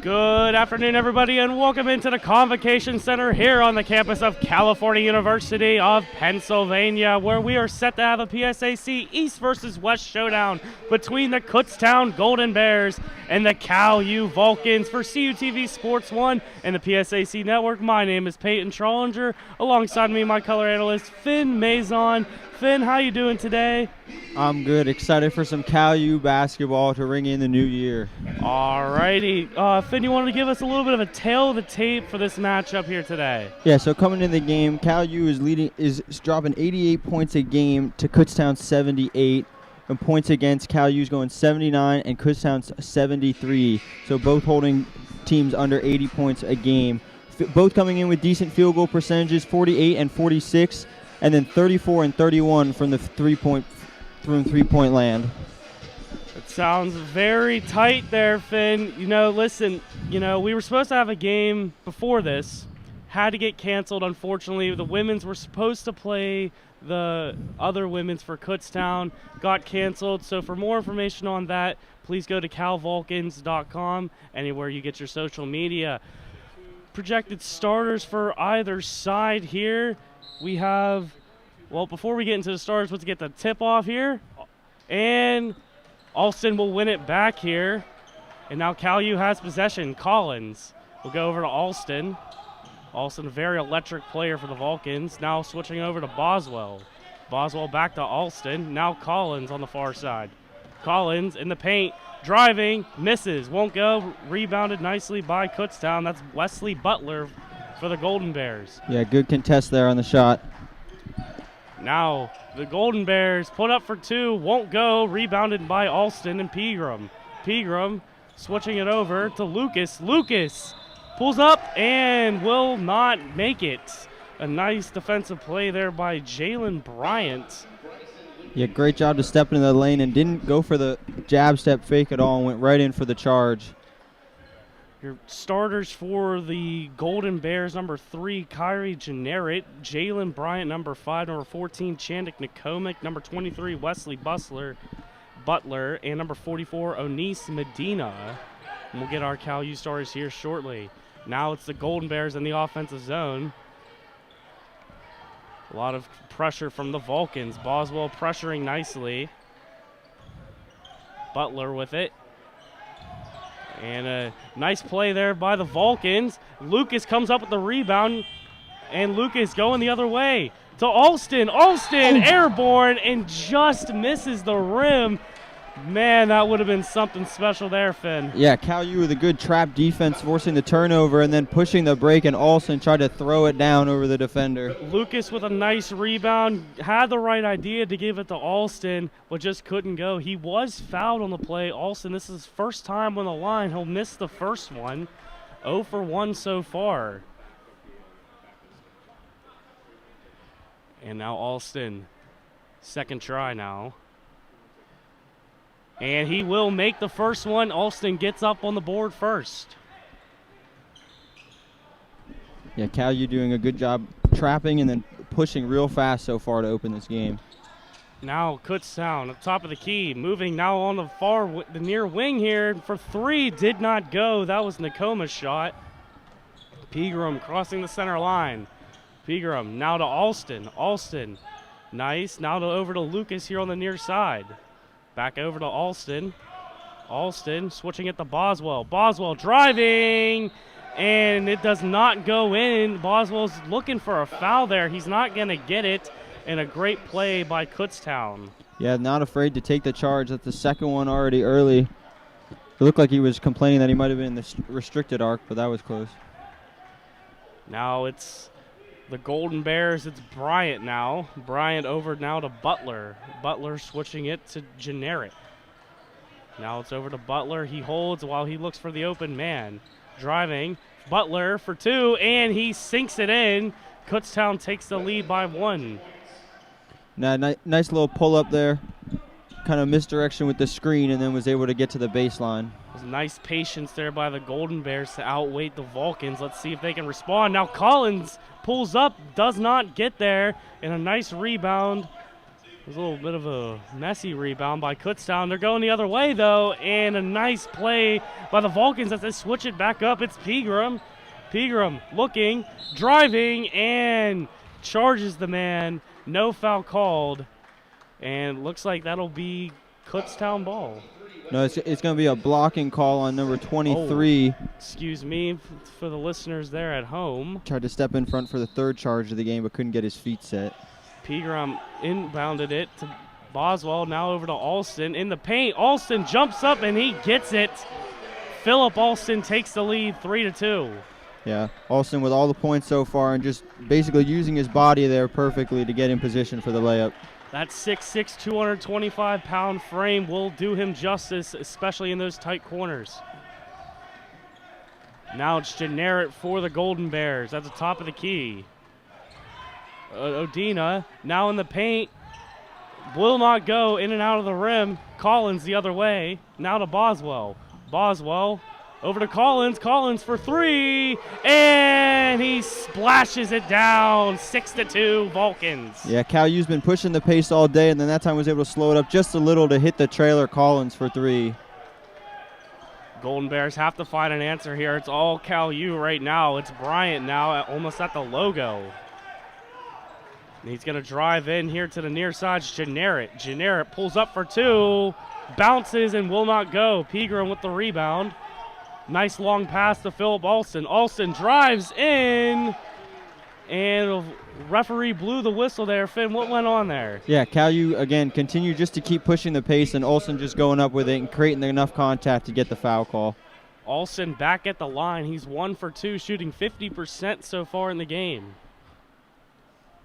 Good afternoon, everybody, and welcome into the Convocation Center here on the campus of California University of Pennsylvania, where we are set to have a PSAC East versus West showdown between the Kutztown Golden Bears and the Cal U Vulcans for CUTV Sports 1 and the PSAC Network. My name is Peyton Trollinger. Alongside me, my color analyst, Finn Mazon. Finn, how you doing today? I'm good. Excited for some Cal U basketball to ring in the new year. All righty. Finn, you wanted to give us a little bit of a tail of the tape for this matchup here today. Yeah, so coming into the game, Cal U is dropping 88 points a game to Kutztown 78. And points against, Cal U's going 79 and Kutztown's 73. So both holding teams under 80 points a game. Both coming in with decent field goal percentages, 48 and 46. And then 34 and 31 from the three-point land. It sounds very tight there, Finn. Listen, we were supposed to have a game before this. Had to get canceled, unfortunately. The women's were supposed to play the other women's for Kutztown. Got canceled. So for more information on that, please go to calvulcans.com, anywhere you get your social media. Projected starters for either side here. We have, before we get into the starters, let's get the tip-off here. And Alston will win it back here. And now Cal U has possession. Collins will go over to Alston. Alston, a very electric player for the Vulcans. Now switching over to Boswell. Boswell back to Alston. Now Collins on the far side. Collins in the paint. Driving. Misses. Won't go. Rebounded nicely by Kutztown. That's Wesley Butler for the Golden Bears. Yeah, good contest there on the shot. Now the Golden Bears put up for two, won't go. Rebounded by Alston and Pegram. Pegram switching it over to Lucas. Lucas pulls up and will not make it. A nice defensive play there by Jalen Bryant. Yeah, great job to step into the lane and didn't go for the jab step fake at all and went right in for the charge. Your starters for the Golden Bears, number 3, Kyrie Jenneret. Jalen Bryant, number 5. Number 14, Chandic Nakomic. Number 23, Wesley Butler. And number 44, Onise Medina. And we'll get our Cal U starters here shortly. Now it's the Golden Bears in the offensive zone. A lot of pressure from the Vulcans. Boswell pressuring nicely. Butler with it. And a nice play there by the Vulcans. Lucas comes up with the rebound, and Lucas going the other way to Alston. Alston airborne and just misses the rim. Man, that would have been something special there, Finn. Yeah, Cal U with a good trap defense, forcing the turnover and then pushing the break, and Alston tried to throw it down over the defender. Lucas with a nice rebound, had the right idea to give it to Alston, but just couldn't go. He was fouled on the play. Alston, this is his first time on the line. He'll miss the first one. 0 for 1 so far. And now Alston, second try now. And he will make the first one. Alston gets up on the board first. Yeah, Cal U doing a good job trapping and then pushing real fast so far to open this game. Now Kutztown up top of the key, moving now on the near wing here for 3. Did not go. That was Nakoma's shot. Pegram crossing the center line. Pegram now to Alston. Alston, nice. Now over to Lucas here on the near side. Back over to Alston. Alston switching it to Boswell. Boswell driving, and it does not go in. Boswell's looking for a foul there. He's not going to get it, and a great play by Kutztown. Yeah, not afraid to take the charge. That's the second one already early. It looked like he was complaining that he might have been in the restricted arc, but that was close. Now it's the Golden Bears, it's Bryant now. Bryant over now to Butler. Butler switching it to Jenneret. Now it's over to Butler. He holds while he looks for the open man. Driving. Butler for 2, and he sinks it in. Kutztown takes the lead by 1. Now, nice little pull up there. Kind of misdirection with the screen, and then was able to get to the baseline. There's nice patience there by the Golden Bears to outweight the Vulcans. Let's see if they can respond. Now Collins pulls up, does not get there, and a nice rebound It was a little bit of a messy rebound by Kutztown. They're going the other way, though, and a nice play by the Vulcans as they switch it back up. It's Pegram. Pegram looking, driving, and charges the man. No foul called, and looks like that'll be Kutztown ball. No, it's going to be a blocking call on number 23. Oh, excuse me for the listeners there at home. Tried to step in front for the third charge of the game, but couldn't get his feet set. Pegram inbounded it to Boswell, now over to Alston. In the paint, Alston jumps up and he gets it. Philip Alston takes the lead 3-2. Yeah, Alston with all the points so far and just basically using his body there perfectly to get in position for the layup. That 6'6", 225-pound frame will do him justice, especially in those tight corners. Now it's Generic for the Golden Bears at the top of the key. Odina now in the paint, will not go in and out of the rim. Collins the other way, now to Boswell. Boswell over to Collins. Collins for three, and he splashes it down. 6-2 Vulcans. Yeah, Cal U's been pushing the pace all day, and then that time was able to slow it up just a little to hit the trailer. Collins for three. Golden Bears have to find an answer here. It's all Cal U right now. It's Bryant now almost at the logo. And he's going to drive in here to the near side. Generic. Generic pulls up for two, bounces and will not go. Pegram with the rebound. Nice long pass to Philip Alston. Alston drives in, and the referee blew the whistle there. Finn, what went on there? Yeah, Cal U, again, continue just to keep pushing the pace, and Alston just going up with it and creating enough contact to get the foul call. Alston back at the line. He's 1 for 2, shooting 50% so far in the game.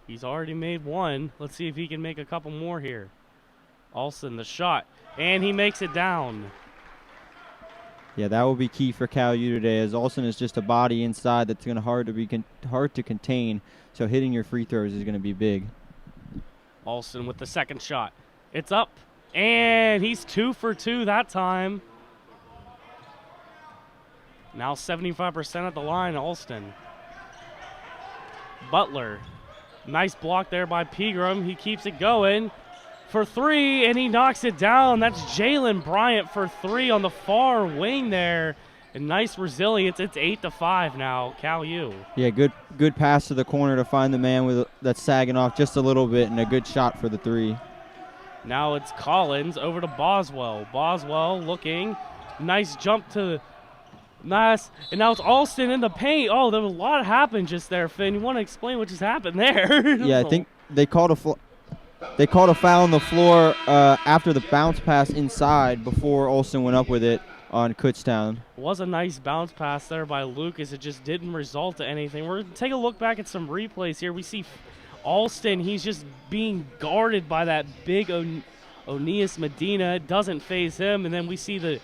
He's already made one. Let's see if he can make a couple more here. Alston, the shot, and he makes it down. Yeah, that will be key for Cal U today, as Alston is just a body inside that's going to hard to contain. So hitting your free throws is going to be big. Alston with the second shot. It's up, and he's 2 for 2 that time. Now 75% at the line, Alston. Butler. Nice block there by Pegram. He keeps it going for three, and he knocks it down. That's Jalen Bryant for three on the far wing there. And nice resilience. It's 8-5 now, Cal U. Yeah, good pass to the corner to find the man that's sagging off just a little bit, and a good shot for the three. Now it's Collins over to Boswell. Boswell looking. Nice jump to nice. And now it's Alston in the paint. Oh, there was a lot happened just there, Finn. You want to explain what just happened there? Yeah, I think they called a foul on the floor after the bounce pass inside before Alston went up with it on Kutztown. Was a nice bounce pass there by Lucas. It just didn't result to anything. We're going to take a look back at some replays here. We see Alston. He's just being guarded by that big Onias Medina. It doesn't phase him. And then we see the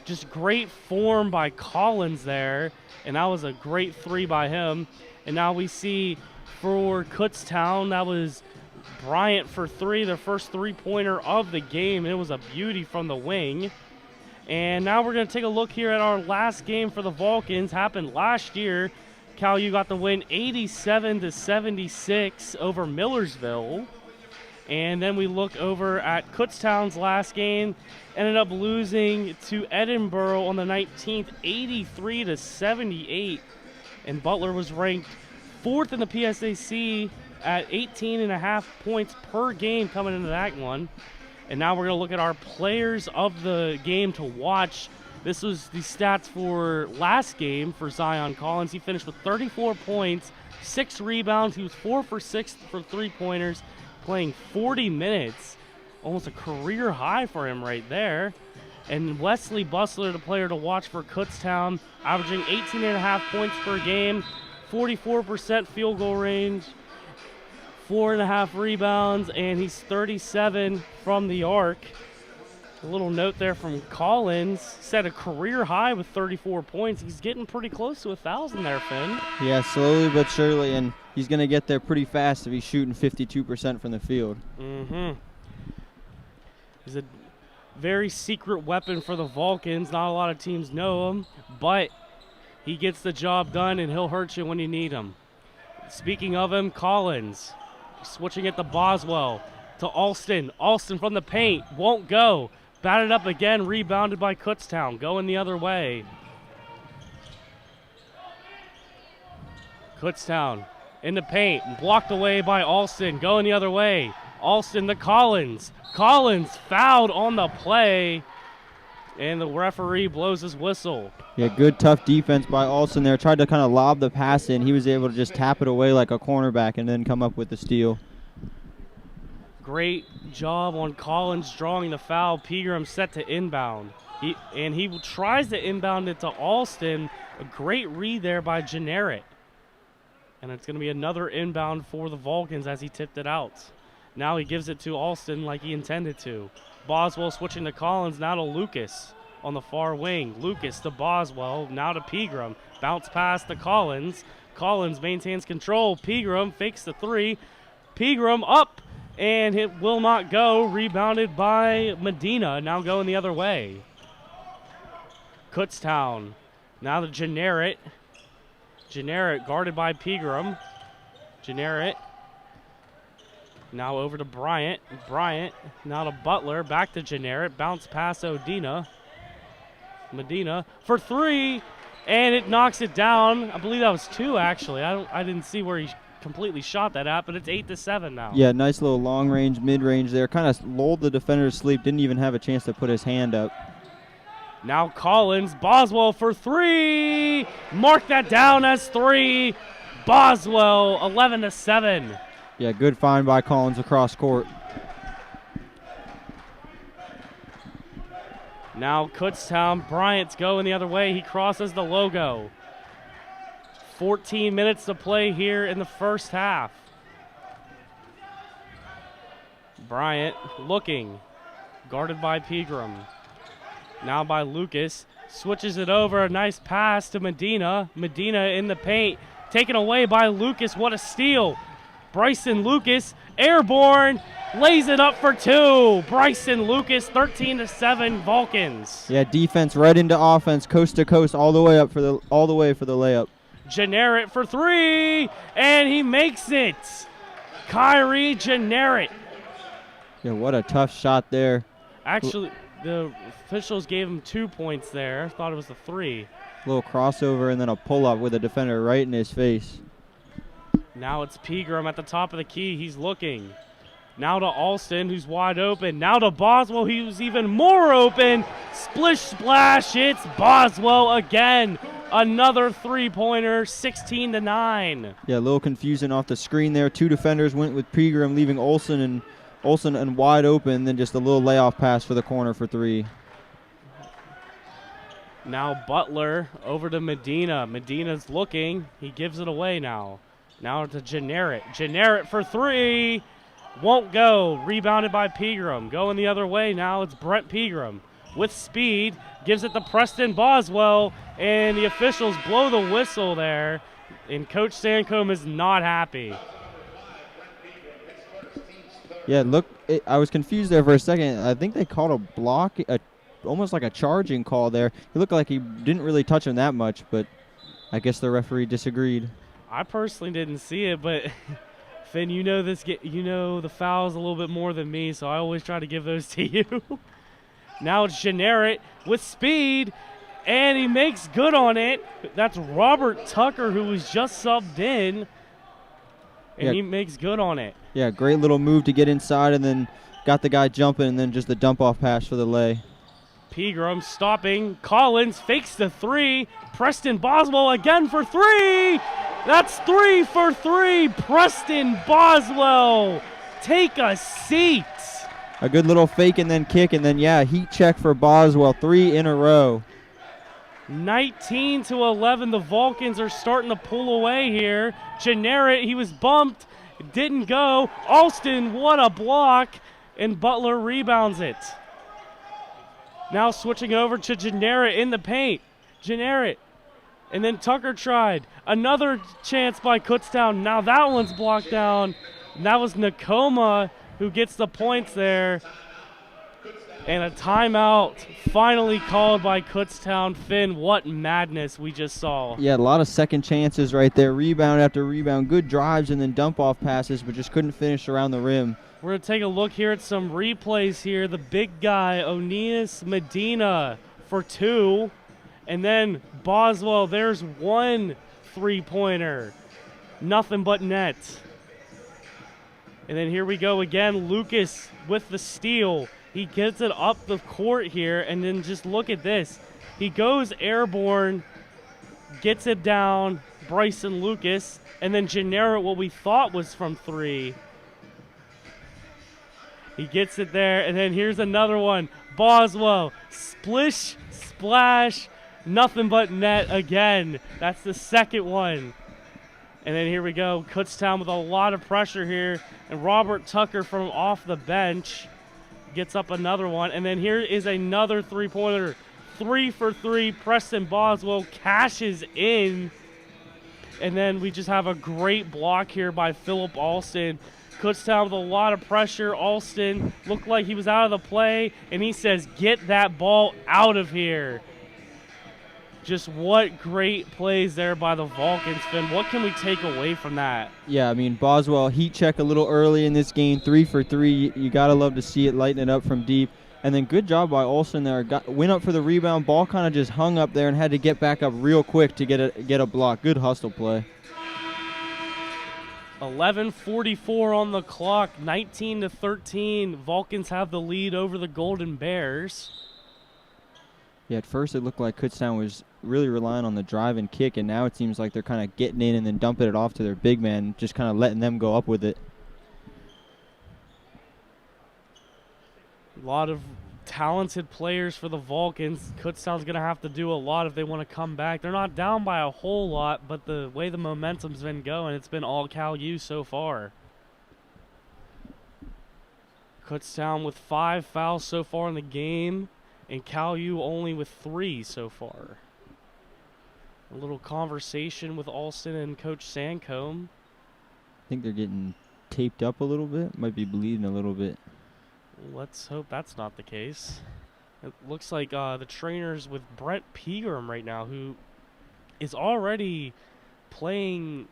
just great form by Collins there. And that was a great three by him. And now we see for Kutztown, that was Bryant for three, the first three-pointer of the game. It was a beauty from the wing. And now we're going to take a look here at our last game for the Vulcans. Happened last year. Cal U got the win 87-76 over Millersville. And then we look over at Kutztown's last game. Ended up losing to Edinburgh on the 19th, 83-78. And Butler was ranked 4th in the PSAC at 18.5 points per game coming into that one. And now we're going to look at our players of the game to watch. This was the stats for last game for Zion Collins. He finished with 34 points, 6 rebounds. He was 4 for 6 for three-pointers, playing 40 minutes. Almost a career high for him right there. And Wesley Bustler, the player to watch for Kutztown, averaging 18.5 points per game, 44% field goal range, 4.5 rebounds, and he's 37 from the arc. A little note there from Collins, set a career high with 34 points. He's getting pretty close to 1,000 there, Finn. Yeah, slowly but surely, and he's going to get there pretty fast if he's shooting 52% from the field. Mm-hmm. He's a very secret weapon for the Vulcans. Not a lot of teams know him, but he gets the job done, and he'll hurt you when you need him. Speaking of him, Collins. Switching it to Boswell. to Alston. Alston from the paint. Won't go. Batted up again. Rebounded by Kutztown. Going the other way. Kutztown in the paint. Blocked away by Alston. Going the other way. Alston to Collins. Collins fouled on the play. And the referee blows his whistle. Yeah, good tough defense by Alston there. Tried to kind of lob the pass in. He was able to just tap it away like a cornerback and then come up with the steal. Great job on Collins drawing the foul. Pegram set to inbound. He tries to inbound it to Alston. A great read there by Generic. And it's going to be another inbound for the Vulcans as he tipped it out. Now he gives it to Alston like he intended to. Boswell switching to Collins, now to Lucas on the far wing. Lucas to Boswell, now to Pegram. Bounce pass to Collins. Collins maintains control. Pegram fakes the three. Pegram up, and it will not go. Rebounded by Medina, now going the other way. Kutztown, now to Generic. Generic guarded by Pegram. Generic. Now over to Bryant. Bryant now to Butler. Back to Generic. Bounce pass Odina. Medina for three. And it knocks it down. I believe that was two, actually. I didn't see where he completely shot that at, but it's 8-7 now. Yeah, nice little long range, mid range there. Kind of lulled the defender to sleep. Didn't even have a chance to put his hand up. Now Collins. Boswell for three. Mark that down as three. Boswell 11-7. Yeah, good find by Collins across court. Now Kutztown. Bryant's going the other way. He crosses the logo. 14 minutes to play here in the first half. Bryant looking. Guarded by Pegram. Now by Lucas. Switches it over. A nice pass to Medina. Medina in the paint. Taken away by Lucas. What a steal. Bryson Lucas, airborne, lays it up for two. Bryson Lucas, 13-7 Vulcans. Yeah, defense right into offense, coast to coast, all the way for the layup. Generic for three, and he makes it. Kyrie Generic. Yeah, what a tough shot there. Actually, the officials gave him 2 points there. Thought it was the three. Little crossover and then a pull-up with a defender right in his face. Now it's Pegram at the top of the key. He's looking. Now to Alston, who's wide open. Now to Boswell, who's even more open. Splish splash, it's Boswell again. Another three-pointer, 16-9. Yeah, a little confusing off the screen there. Two defenders went with Pegram, leaving Olsen and wide open. Then just a little layoff pass for the corner for three. Now Butler over to Medina. Medina's looking. He gives it away now. Now to Generic. Generic for three. Won't go. Rebounded by Pegram. Going the other way now. It's Brett Pegram with speed. Gives it to Preston Boswell. And the officials blow the whistle there. And Coach Sancombe is not happy. Yeah, look, I was confused there for a second. I think they called a block, almost like a charging call there. It looked like he didn't really touch him that much, but I guess the referee disagreed. I personally didn't see it, but Finn, you know the fouls a little bit more than me, so I always try to give those to you. Now it's Generic with speed, and he makes good on it. That's Robert Tucker, who was just subbed in, and he makes good on it. Yeah, great little move to get inside, and then got the guy jumping, and then just the dump-off pass for the lay. Pegram stopping. Collins fakes the three. Preston Boswell again for three. That's 3 for 3. Preston Boswell, take a seat. A good little fake and then kick, and then, yeah, heat check for Boswell. 3 in a row. 19-11. The Vulcans are starting to pull away here. Generic, he was bumped. It didn't go. Alston, what a block. And Butler rebounds it. Now switching over to Generic in the paint. Generic. And then Tucker tried. Another chance by Kutztown. Now that one's blocked down. And that was Nakoma who gets the points there. And a timeout finally called by Kutztown. Finn, what madness we just saw. Yeah, a lot of second chances right there. Rebound after rebound. Good drives and then dump-off passes, but just couldn't finish around the rim. We're going to take a look here at some replays here. The big guy, Onias Medina, for 2. And then Boswell, there's 1 3-pointer. Nothing but net. And then here we go again. Lucas with the steal. He gets it up the court here, and then just look at this. He goes airborne, gets it down, Bryson Lucas, and then Gennaro, what we thought was from 3. He gets it there, and then here's another one. Boswell, splish, splash, nothing but net again. That's the second one. And then here we go, Kutztown with a lot of pressure here, and Robert Tucker from off the bench gets up another one. And then here is another 3-pointer, 3 for 3. Preston Boswell cashes in. And then we just have a great block here by Philip Alston. Kutztown with a lot of pressure. Alston looked like he was out of the play, and he says, get that ball out of here. Just what great plays there by the Vulcans, Finn. What can we take away from that? Yeah, I mean, Boswell heat check a little early in this game, 3 for 3. You got to love to see it, lighten it up from deep. And then good job by Alston there. Went up for the rebound. Ball kind of just hung up there and had to get back up real quick to get a block. Good hustle play. 11:44 on the clock, 19-13. Vulcans have the lead over the Golden Bears. Yeah, at first it looked like Kutztown was really relying on the drive and kick, and now it seems like they're kind of getting in and then dumping it off to their big man, just kind of letting them go up with it. A lot of talented players for the Vulcans. Kutztown's going to have to do a lot if they want to come back. They're not down by a whole lot, but the way the momentum's been going, it's been all Cal U so far. Kutztown with 5 fouls so far in the game, and Cal U only with 3 so far. A little conversation with Alston and Coach Sancombe. I think they're getting taped up a little bit. Might be bleeding a little bit. Let's hope that's not the case. It looks like the trainer's with Brent Pegram right now, who is already playing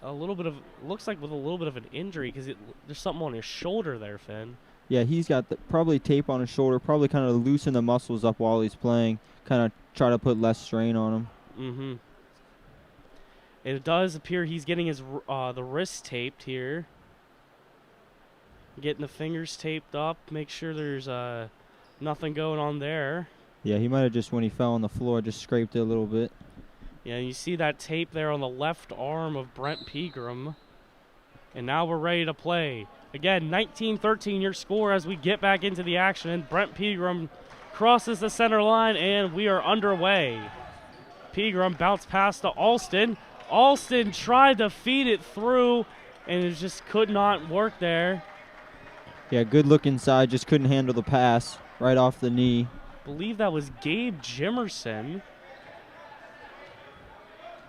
a little bit of, looks like with a little bit of an injury, because there's something on his shoulder there, Finn. Yeah, he's got probably tape on his shoulder, probably kind of loosen the muscles up while he's playing, kind of try to put less strain on him. Mm-hmm. It does appear he's getting his the wrist taped here. Getting the fingers taped up, make sure there's nothing going on there. Yeah, he might have just, when he fell on the floor, just scraped it a little bit. Yeah, you see that tape there on the left arm of Brent Pegram. And now we're ready to play. Again, 19-13 your score as we get back into the action. Brent Pegram crosses the center line, and we are underway. Pegram bounced pass to Alston. Alston tried to feed it through, and it just could not work there. Yeah, good look inside, just couldn't handle the pass right off the knee. I believe that was Gabe Jimerson,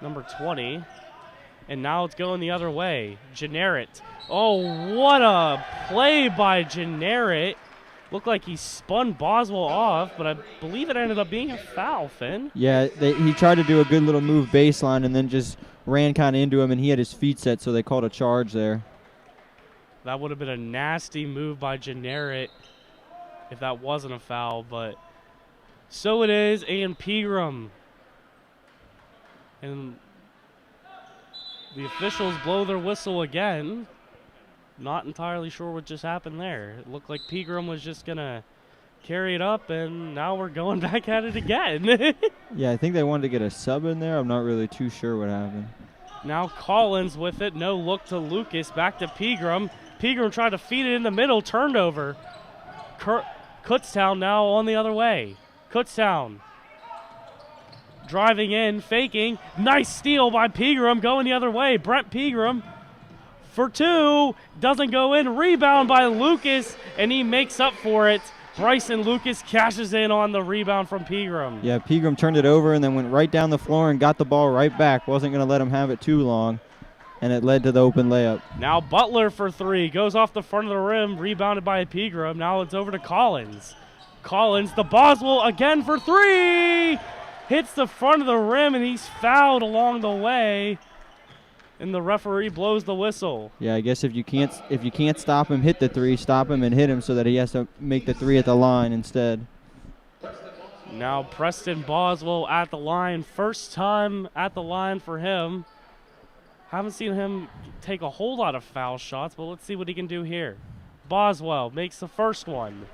number 20. And now it's going the other way. Generet. Oh, what a play by Generet. Looked like he spun Boswell off, but I believe it ended up being a foul, Finn. Yeah, he tried to do a good little move baseline and then just ran kind of into him, and he had his feet set, so they called a charge there. That would have been a nasty move by Generet if that wasn't a foul, but so it is. And Pegram. And the officials blow their whistle again. Not entirely sure what just happened there. It looked like Pegram was just going to carry it up, and now we're going back at it again. Yeah, I think they wanted to get a sub in there. I'm not really too sure what happened. Now Collins with it. No look to Lucas. Back to Pegram. Pegram tried to feed it in the middle. Turned over. Kutztown now on the other way. Kutztown driving in, faking. Nice steal by Pegram, going the other way. Brent Pegram for 2. Doesn't go in. Rebound by Lucas, and he makes up for it. Bryson Lucas cashes in on the rebound from Pegram. Yeah, Pegram turned it over and then went right down the floor and got the ball right back. Wasn't going to let him have it too long, and it led to the open layup. Now Butler for 3. Goes off the front of the rim, rebounded by Pegram. Now it's over to Collins. Collins, the Boswell again for 3. Hits the front of the rim, and he's fouled along the way. and the referee blows the whistle. Yeah, I guess if you can't stop him, hit the three, stop him and hit him so that he has to make the three at the line instead. Now Preston Boswell at the line. First time at the line for him. Haven't seen him take a whole lot of foul shots, but let's see what he can do here. Boswell makes the first one.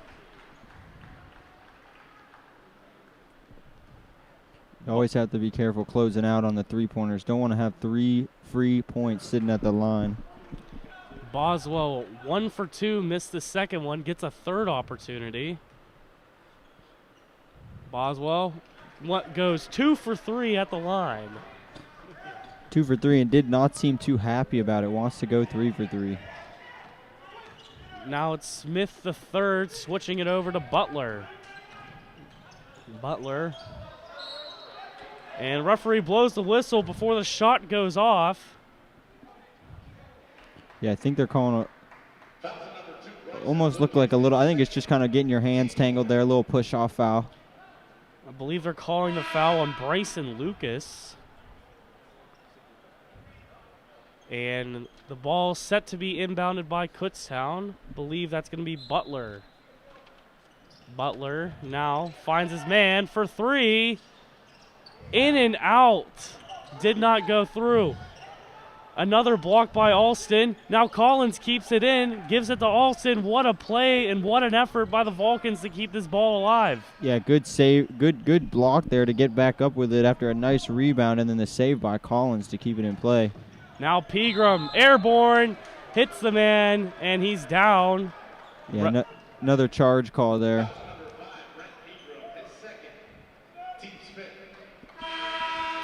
You always have to be careful closing out on the three-pointers. Don't want to have 3 free points sitting at the line. Boswell 1 for 2, missed the second one, gets a third opportunity. Boswell goes 2 for 3 at the line. 2 for 3 and did not seem too happy about it. Wants to go 3 for 3. Now it's Smith the third, switching it over to Butler. Butler. And referee blows the whistle before the shot goes off. Yeah, I think they're calling almost look like a little, I think it's just kind of getting your hands tangled there, a little push-off foul. I believe they're calling the foul on Bryson Lucas. And the ball set to be inbounded by Kutztown. Believe that's going to be Butler. Butler now finds his man for 3. In and out. Did not go through. Another block by Alston. Now Collins keeps it in, gives it to Alston. What a play and what an effort by the Vulcans to keep this ball alive. Yeah, good save, good block there to get back up with it after a nice rebound, and then the save by Collins to keep it in play. Now Pegram, airborne, hits the man, and he's down. Yeah, another charge call there.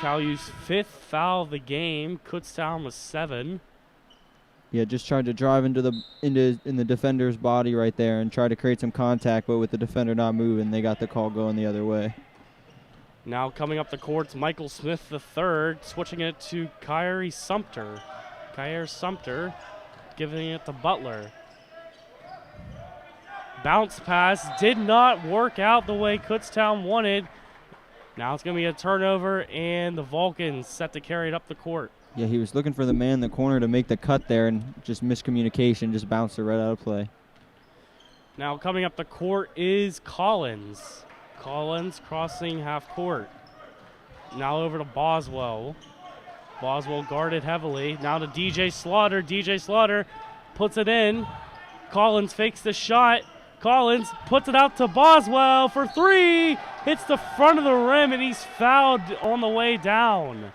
Calu's 5th foul of the game. Kutztown was 7. Yeah, just tried to drive into the defender's body right there and try to create some contact, but with the defender not moving, they got the call going the other way. Now coming up the court's Michael Smith III, switching it to Kyrie Sumter. Kyrie Sumter giving it to Butler. Bounce pass did not work out the way Kutztown wanted. Now it's going to be a turnover, and the Vulcans set to carry it up the court. Yeah, he was looking for the man in the corner to make the cut there, and just miscommunication, just bounced it right out of play. Now coming up the court is Collins. Collins crossing half court. Now over to Boswell. Boswell guarded heavily. Now to DJ Slaughter. DJ Slaughter puts it in. Collins fakes the shot. Collins puts it out to Boswell for 3. Hits the front of the rim, and he's fouled on the way down.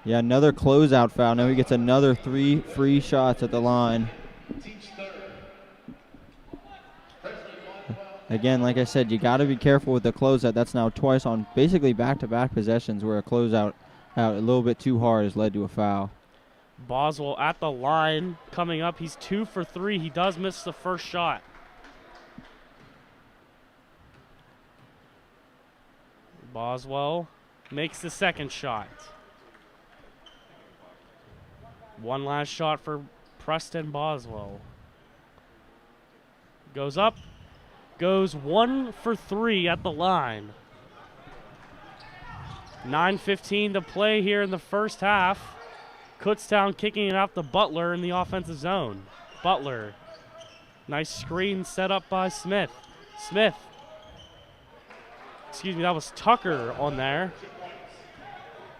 Yeah, another closeout foul. Now he gets another 3 free shots at the line. Again, like I said, you got to be careful with the closeout. That's now twice on basically back-to-back possessions where a closeout out a little bit too hard has led to a foul. Boswell at the line coming up. He's 2 for 3. He does miss the first shot. Boswell makes the second shot. One last shot for Preston Boswell. Goes up. Goes 1 for 3 at the line. 9:15 to play here in the first half. Kutztown kicking it out to Butler in the offensive zone. Butler. Nice screen set up by Smith. Smith. Excuse me, that was Tucker on there.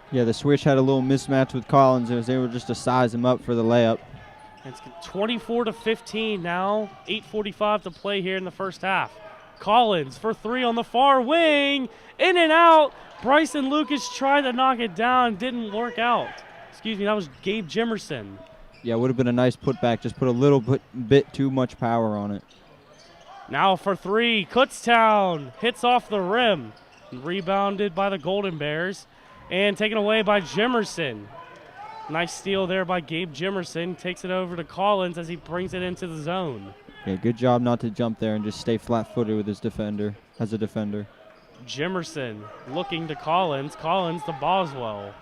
Yeah, the switch had a little mismatch with Collins and was able just to size him up for the layup. It's 24-15 now. 8:45 to play here in the first half. Collins for 3 on the far wing. In and out. Bryson Lucas tried to knock it down. Didn't work out. Excuse me, that was Gabe Jimerson. Yeah, would have been a nice putback. Just put a little bit too much power on it. Now for 3. Kutztown hits off the rim. Rebounded by the Golden Bears. And taken away by Jimerson. Nice steal there by Gabe Jimerson. Takes it over to Collins as he brings it into the zone. Yeah, good job not to jump there and just stay flat-footed with his defender, as a defender. Jimerson looking to Collins. Collins to Boswell.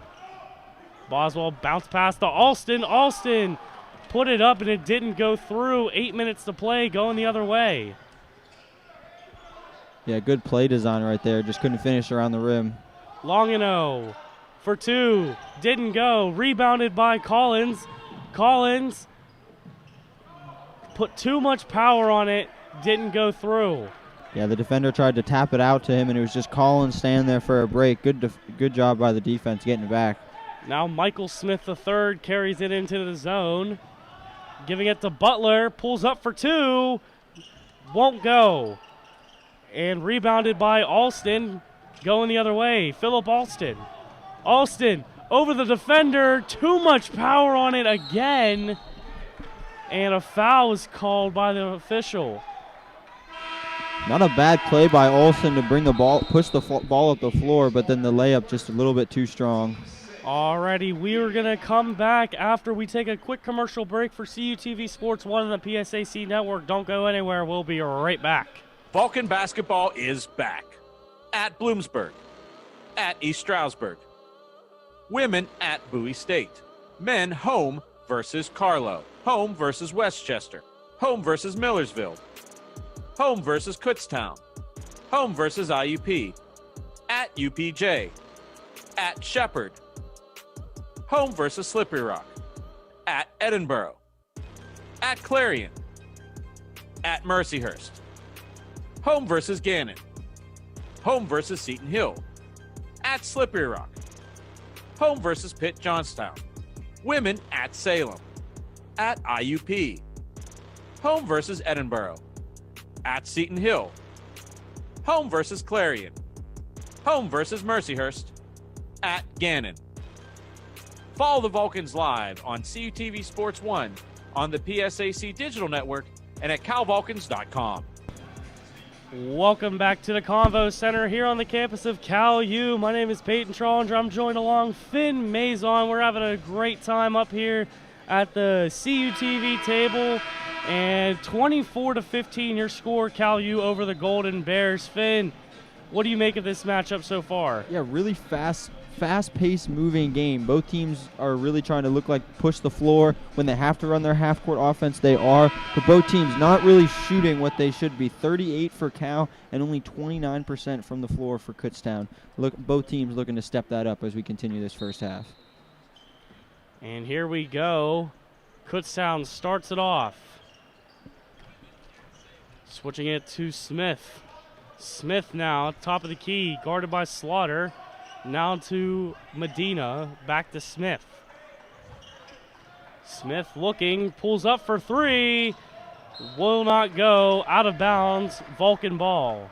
Boswell bounced past to Alston. Alston put it up and it didn't go through. 8 minutes to play, going the other way. Yeah, good play design right there. Just couldn't finish around the rim. Longino for two. Didn't go. Rebounded by Collins. Collins put too much power on it. Didn't go through. Yeah, the defender tried to tap it out to him, and it was just Collins standing there for a break. Good job by the defense getting it back. Now Michael Smith III carries it into the zone. Giving it to Butler. Pulls up for two. Won't go. And rebounded by Alston. Going the other way. Philip Alston. Alston over the defender. Too much power on it again. And a foul was called by the official. Not a bad play by Alston to bring the ball, push the ball up the floor, but then the layup just a little bit too strong. Alrighty, we are going to come back after we take a quick commercial break for CUTV Sports 1 on the PSAC Network. Don't go anywhere. We'll be right back. Vulcan basketball is back. At Bloomsburg. At East Stroudsburg. Women at Bowie State. Men home versus Carlow. Home versus Westchester. Home versus Millersville. Home versus Kutztown. Home versus IUP. At UPJ. At Shepherd. Home versus Slippery Rock. At Edinburgh. At Clarion. At Mercyhurst. Home versus Gannon. Home versus Seton Hill. At Slippery Rock. Home versus Pitt Johnstown. Women at Salem. At IUP. Home versus Edinburgh. At Seton Hill. Home versus Clarion. Home versus Mercyhurst. At Gannon. Follow the Vulcans live on CUTV Sports 1 on the PSAC Digital Network and at calvulcans.com. Welcome back to the Convo Center here on the campus of Cal U. My name is Peyton Trollinger. I'm joined along Finn Mazon. We're having a great time up here at the CUTV table. And 24-15 your score, Cal U over the Golden Bears. Finn, what do you make of this matchup so far? Yeah, really fast-paced moving game. Both teams are really trying to look like push the floor. When they have to run their half-court offense, they are. But both teams not really shooting what they should be. 38 for Cal and only 29% from the floor for Kutztown. Both teams looking to step that up as we continue this first half. And here we go. Kutztown starts it off. Switching it to Smith. Smith now, top of the key, guarded by Slaughter. Now to Medina, back to Smith. Smith looking, pulls up for three. Will not go, out of bounds, Vulcan ball.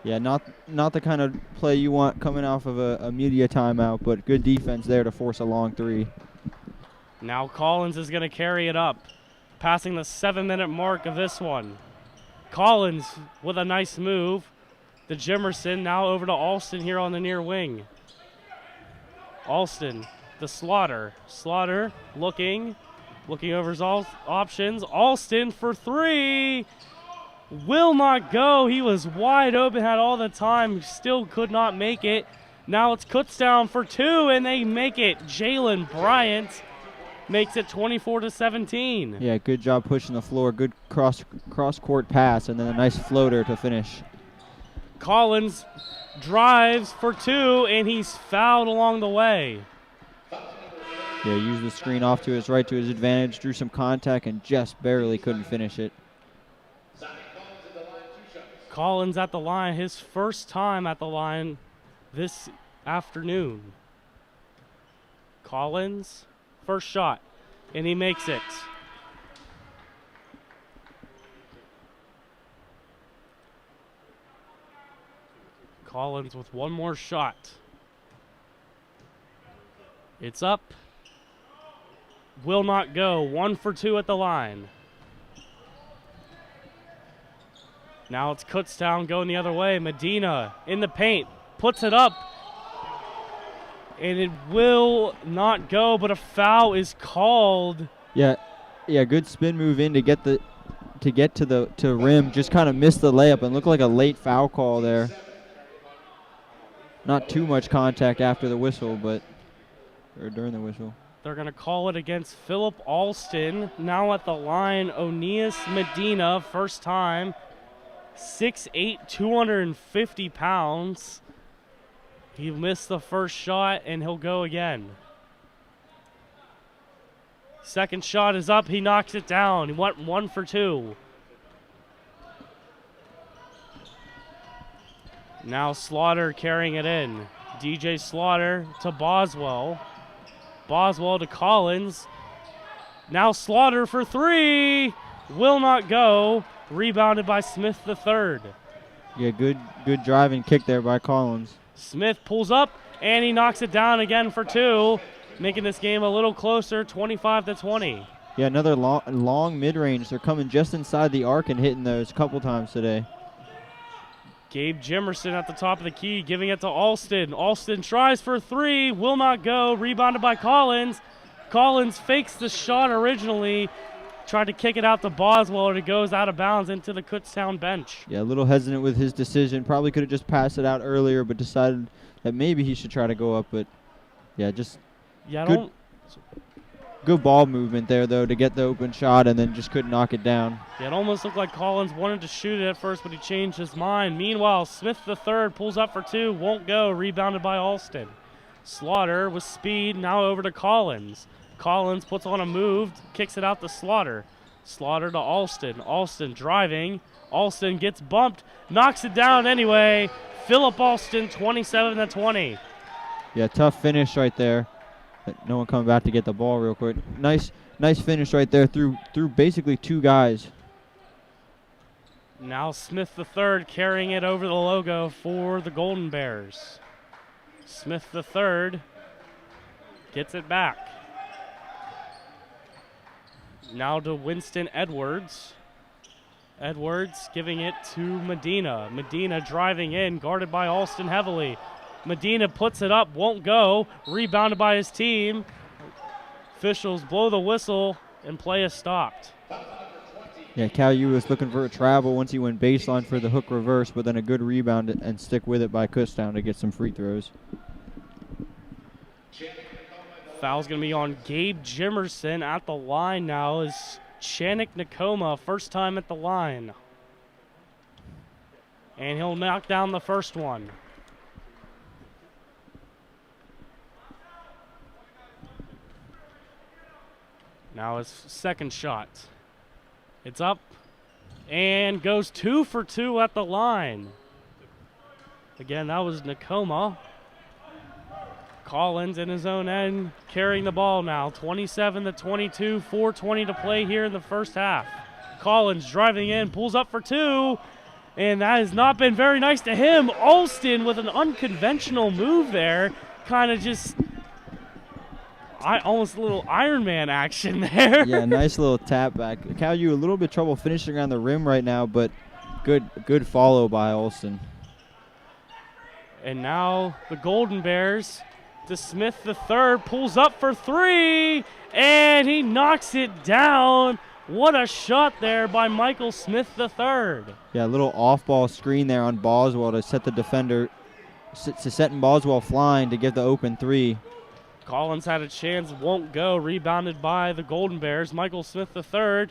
Yeah, not the kind of play you want coming off of a media timeout, but good defense there to force a long three. Now Collins is going to carry it up, passing the 7-minute mark of this one. Collins with a nice move. To Jimerson, now over to Alston here on the near wing. Alston to Slaughter. Slaughter looking over his options. Alston for three. Will not go. He was wide open, had all the time, still could not make it. Now it's Kutztown for two, and they make it. Jalen Bryant makes it 24-17. Yeah, good job pushing the floor. Good cross-court pass, and then a nice floater to finish. Collins drives for two, and he's fouled along the way. Yeah, used the screen off to his right to his advantage, drew some contact, and just barely couldn't finish it. Collins at the line, his first time at the line this afternoon. Collins, first shot, and he makes it. Collins with one more shot. It's up. Will not go. 1 for 2 at the line. Now it's Kutztown going the other way. Medina in the paint. Puts it up. And it will not go, but a foul is called. Yeah, good spin move in to get to the rim. Just kind of missed the layup and looked like a late foul call there. Not too much contact after the whistle, or during the whistle. They're going to call it against Philip Alston. Now at the line, Onias Medina, first time. 6'8", 250 pounds. He missed the first shot, and he'll go again. Second shot is up. He knocks it down. He went 1 for 2. Now Slaughter carrying it in. DJ Slaughter to Boswell. Boswell to Collins. Now Slaughter for 3. Will not go. Rebounded by Smith the third. Yeah, good driving kick there by Collins. Smith pulls up, and he knocks it down again for 2, making this game a little closer, 25-20. Yeah, another long mid-range. They're coming just inside the arc and hitting those a couple times today. Gabe Jimerson at the top of the key, giving it to Alston. Alston tries for 3, will not go. Rebounded by Collins. Collins fakes the shot originally, tried to kick it out to Boswell, and it goes out of bounds into the Kutztown bench. Yeah, a little hesitant with his decision. Probably could have just passed it out earlier, but decided that maybe he should try to go up. But yeah, just good ball movement there, though, to get the open shot, and then just couldn't knock it down. Yeah, it almost looked like Collins wanted to shoot it at first, but he changed his mind. Meanwhile, Smith the third pulls up for 2, won't go. Rebounded by Alston. Slaughter with speed, now over to Collins. Collins puts on a move, kicks it out to Slaughter. Slaughter to Alston. Alston driving. Alston gets bumped, knocks it down anyway. Philip Alston, 27-20. Yeah, tough finish right there. But no one coming back to get the ball real quick. Nice finish right there through basically 2 guys. Now Smith the third carrying it over the logo for the Golden Bears. Smith the third gets it back. Now to Winston Edwards. Edwards giving it to Medina. Medina driving in, guarded by Alston heavily. Medina puts it up, won't go. Rebounded by his team. Officials blow the whistle and play is stopped. Yeah, Cal U was looking for a travel once he went baseline for the hook reverse, but then a good rebound and stick with it by Kutztown to get some free throws. Foul's going to be on Gabe Jimerson at the line now is Channick Nakoma, first time at the line. And he'll knock down the first one. Now his second shot. It's up and goes 2 for 2 at the line. Again, that was Nakoma. Collins in his own end carrying the ball now. 27-22, 4:20 to play here in the first half. Collins driving in, pulls up for 2, and that has not been very nice to him. Alston with an unconventional move there. Kind of just almost a little Iron Man action there. Yeah, nice little tap back. Cal U a little bit trouble finishing around the rim right now, but good follow by Alston. And now the Golden Bears to Smith the third, pulls up for 3, and he knocks it down. What a shot there by Michael Smith the third. Yeah, a little off-ball screen there on Boswell to set the defender, to setting Boswell flying to get the open 3. Collins had a chance, won't go. Rebounded by the Golden Bears. Michael Smith the third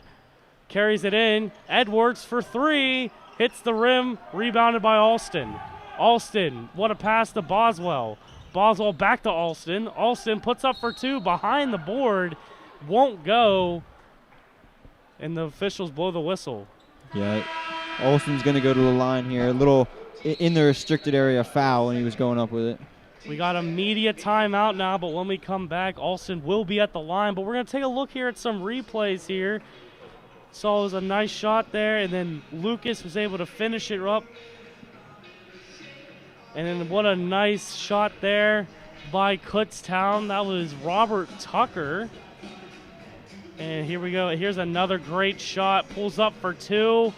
carries it in. Edwards for 3, hits the rim, rebounded by Alston. Alston, what a pass to Boswell. Boswell back to Alston. Alston puts up for 2 behind the board. Won't go. And the officials blow the whistle. Yeah, Alston's going to go to the line here. A little in the restricted area foul, and he was going up with it. We got a media timeout now, but when we come back, Alston will be at the line. But we're going to take a look here at some replays here. Saw it was a nice shot there, and then Lucas was able to finish it up. And then what a nice shot there by Kutztown. That was Robert Tucker. And here we go. Here's another great shot. Pulls up for 2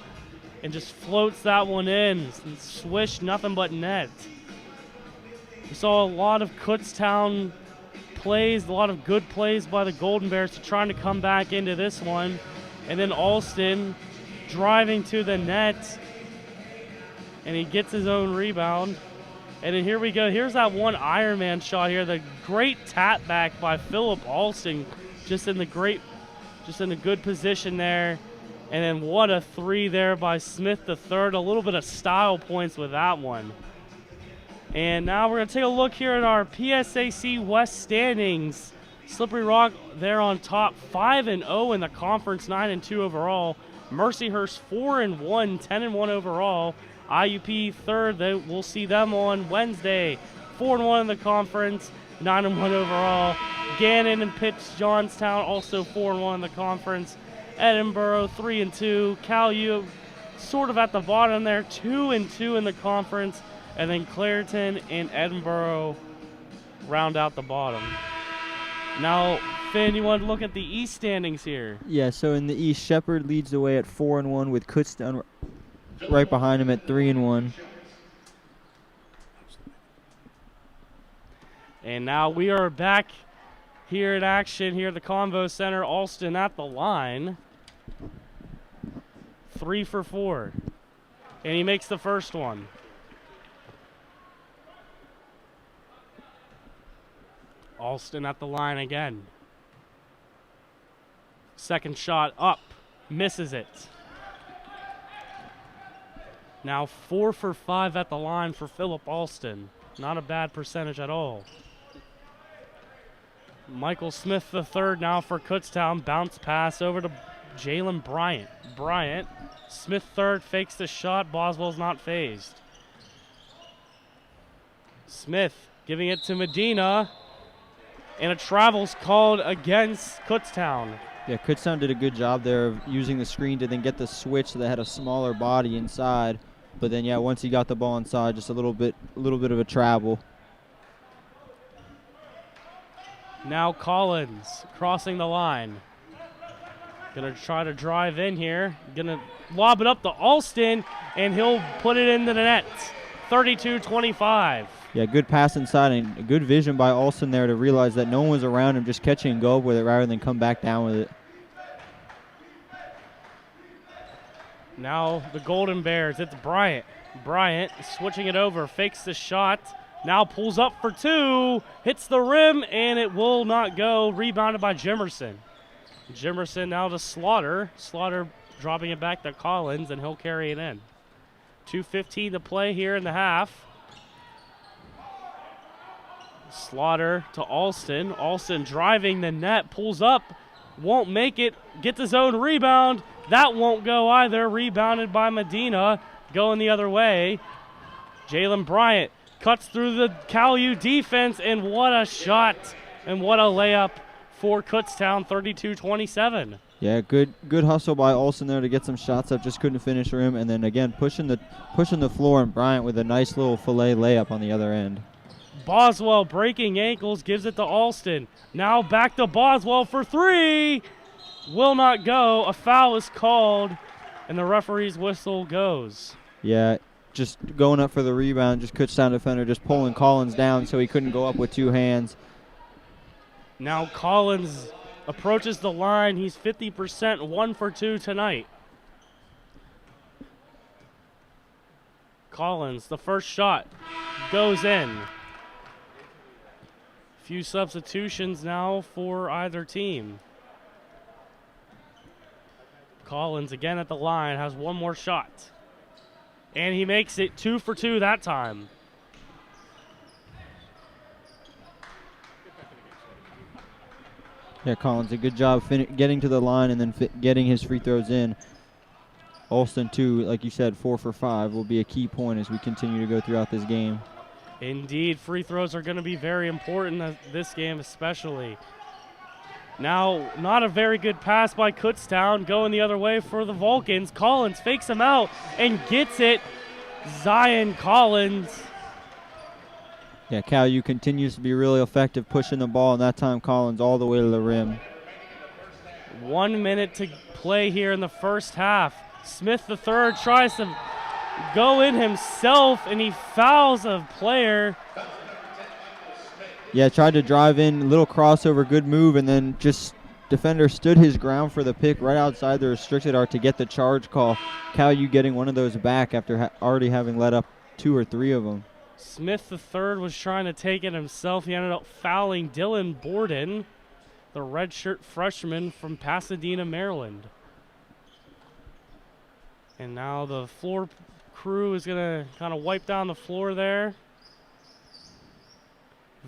and just floats that one in. Swish, nothing but net. We saw a lot of Kutztown plays, a lot of good plays by the Golden Bears to trying to come back into this one. And then Alston driving to the net. And he gets his own rebound. And then here we go. Here's that one Iron Man shot here. The great tap back by Philip Alston, just in a good position there. And then what a 3 there by Smith the third. A little bit of style points with that one. And now we're going to take a look here at our PSAC West standings. Slippery Rock, they're on top, 5-0 in the conference, 9-2 overall. Mercyhurst 4-1, 10-1 overall. IUP third, we'll see them on Wednesday, 4-1 in the conference, 9-1 overall. Gannon and Pitts Johnstown also 4-1 in the conference. Edinburgh 3-2. Cal U sort of at the bottom there, 2-2 in the conference. And then Clareton and Edinburgh round out the bottom. Now, Finn, you want to look at the East standings here? Yeah, so in the East, Shepherd leads the way at 4-1 with Kutztown right behind him at 3-1. And now we are back here in action here at the Convo Center. Alston at the line. 3 for 4. And he makes the first one. Alston at the line again. Second shot up. Misses it. Now 4 for 5 at the line for Philip Alston. Not a bad percentage at all. Michael Smith the third now for Kutztown. Bounce pass over to Jalen Bryant. Bryant. Smith third, fakes the shot. Boswell's not phased. Smith giving it to Medina. And a travel's called against Kutztown. Yeah, Kutztown did a good job there of using the screen to then get the switch so they had a smaller body inside. But then, yeah, once he got the ball inside, just a little bit of a travel. Now Collins crossing the line. Gonna try to drive in here. Gonna lob it up to Alston, and he'll put it into the net. 32-25. Yeah, good pass inside and a good vision by Alston there to realize that no one was around him, just catching and go up with it rather than come back down with it. Now the Golden Bears, it's Bryant. Bryant switching it over, fakes the shot. Now pulls up for 2, hits the rim, and it will not go. Rebounded by Jimerson. Jimerson now to Slaughter. Slaughter dropping it back to Collins, and he'll carry it in. 2:15 to play here in the half. Slaughter to Alston. Alston driving the net, pulls up, won't make it, gets his own rebound. That won't go either. Rebounded by Medina, going the other way. Jalen Bryant cuts through the Cal U defense, and what a shot and what a layup for Kutztown, 32-27. Yeah, good hustle by Olsen there to get some shots up, just couldn't finish the rim, and then again pushing the floor, and Bryant with a nice little fillet layup on the other end. Boswell breaking ankles, gives it to Alston. Now back to Boswell for 3. Will not go. A foul is called, and the referee's whistle goes. Yeah, just going up for the rebound, just Kutztown defender just pulling Collins down so he couldn't go up with 2 hands. Now Collins approaches the line. He's 50%, 1 for 2 tonight. Collins, the first shot, goes in. Few substitutions now for either team. Collins again at the line, has one more shot. And he makes it 2 for 2 that time. Yeah, Collins, a good job getting to the line and then getting his free throws in. Alston, too, like you said, 4 for 5 will be a key point as we continue to go throughout this game. Indeed, free throws are going to be very important this game especially. Now, not a very good pass by Kutztown, going the other way for the Vulcans. Collins fakes him out and gets it. Zion Collins. Yeah, Cal U continues to be really effective pushing the ball, and that time Collins all the way to the rim. 1 minute to play here in the first half. Smith the third tries to go in himself, and he fouls a player. Yeah, tried to drive in, little crossover, good move, and then just defender stood his ground for the pick right outside the restricted arc to get the charge call. Cal U getting one of those back after already having let up 2 or 3 of them. Smith the third was trying to take it himself. He ended up fouling Dylan Borden, the redshirt freshman from Pasadena, Maryland. And now the floor crew is going to kind of wipe down the floor there.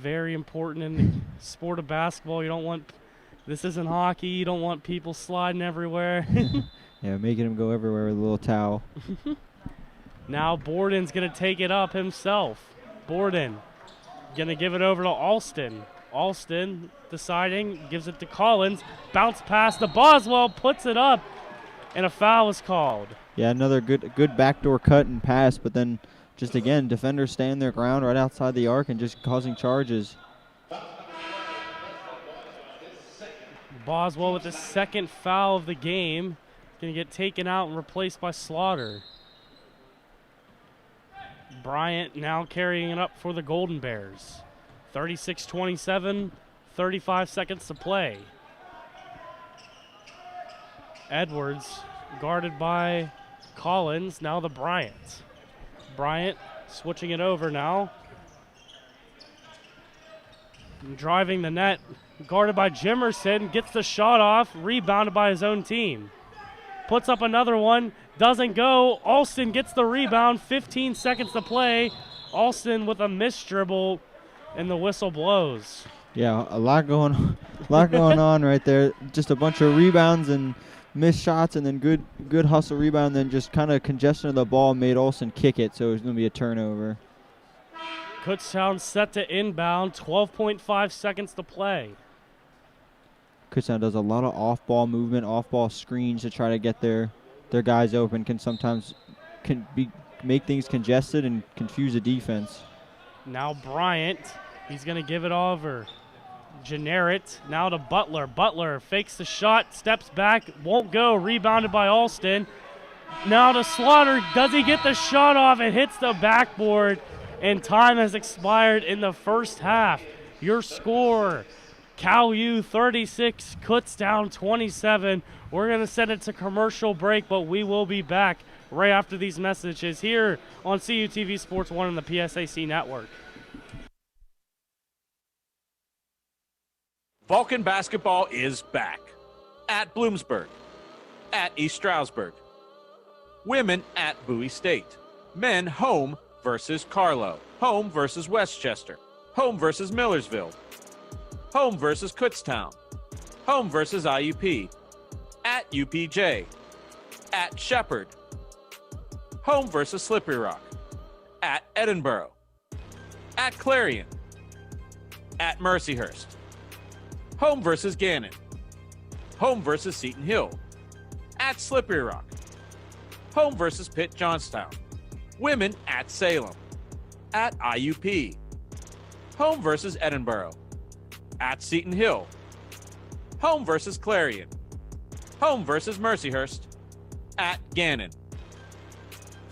Very important in the sport of basketball. You don't want, this isn't hockey, you don't want people sliding everywhere. Yeah, making him go everywhere with a little towel. Now Borden's going to take it up himself. Borden going to give it over to Alston. Alston deciding, gives it to Collins. Bounce pass to Boswell, puts it up, and a foul is called. Yeah, another good backdoor cut and pass, but then just again, defenders staying their ground right outside the arc and just causing charges. Boswell with the second foul of the game. Going to get taken out and replaced by Slaughter. Bryant now carrying it up for the Golden Bears. 36-27, 35 seconds to play. Edwards guarded by Collins, now the Bryant. Bryant switching it over now. Driving the net, guarded by Jimerson, gets the shot off, rebounded by his own team. Puts up another one, doesn't go. Alston gets the rebound, 15 seconds to play. Alston with a missed dribble, and the whistle blows. Yeah, a lot going on right there. Just a bunch of rebounds and missed shots, and then good hustle rebound, and then just kind of congestion of the ball made Alston kick it, so it was going to be a turnover. Kutztown set to inbound, 12.5 seconds to play. Kutztown does a lot of off-ball movement, off-ball screens to try to get their guys open. Can sometimes make things congested and confuse the defense. Now Bryant, he's going to give it over. Generet, now to Butler. Butler fakes the shot, steps back, won't go, rebounded by Alston. Now to Slaughter, does he get the shot off? It hits the backboard, and time has expired in the first half. Your score, Cal U 36, Kutztown 27. We're going to send it to commercial break, but we will be back right after these messages here on CUTV Sports 1 and the PSAC Network. Vulcan basketball is back at Bloomsburg, at East Stroudsburg. Women at Bowie State. Men home versus Carlow. Home versus Westchester. Home versus Millersville. Home versus Kutztown. Home versus IUP. At UPJ. At Shepherd. Home versus Slippery Rock. At Edinburgh. At Clarion. At Mercyhurst. Home versus Gannon. Home versus Seton Hill. At Slippery Rock. Home versus Pitt Johnstown. Women at Salem. At IUP. Home versus Edinburgh. At Seton Hill. Home versus Clarion. Home versus Mercyhurst. At Gannon.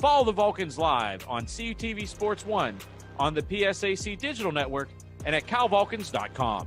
Follow the Vulcans live on CUTV Sports 1, on the PSAC Digital Network, and at calvulcans.com.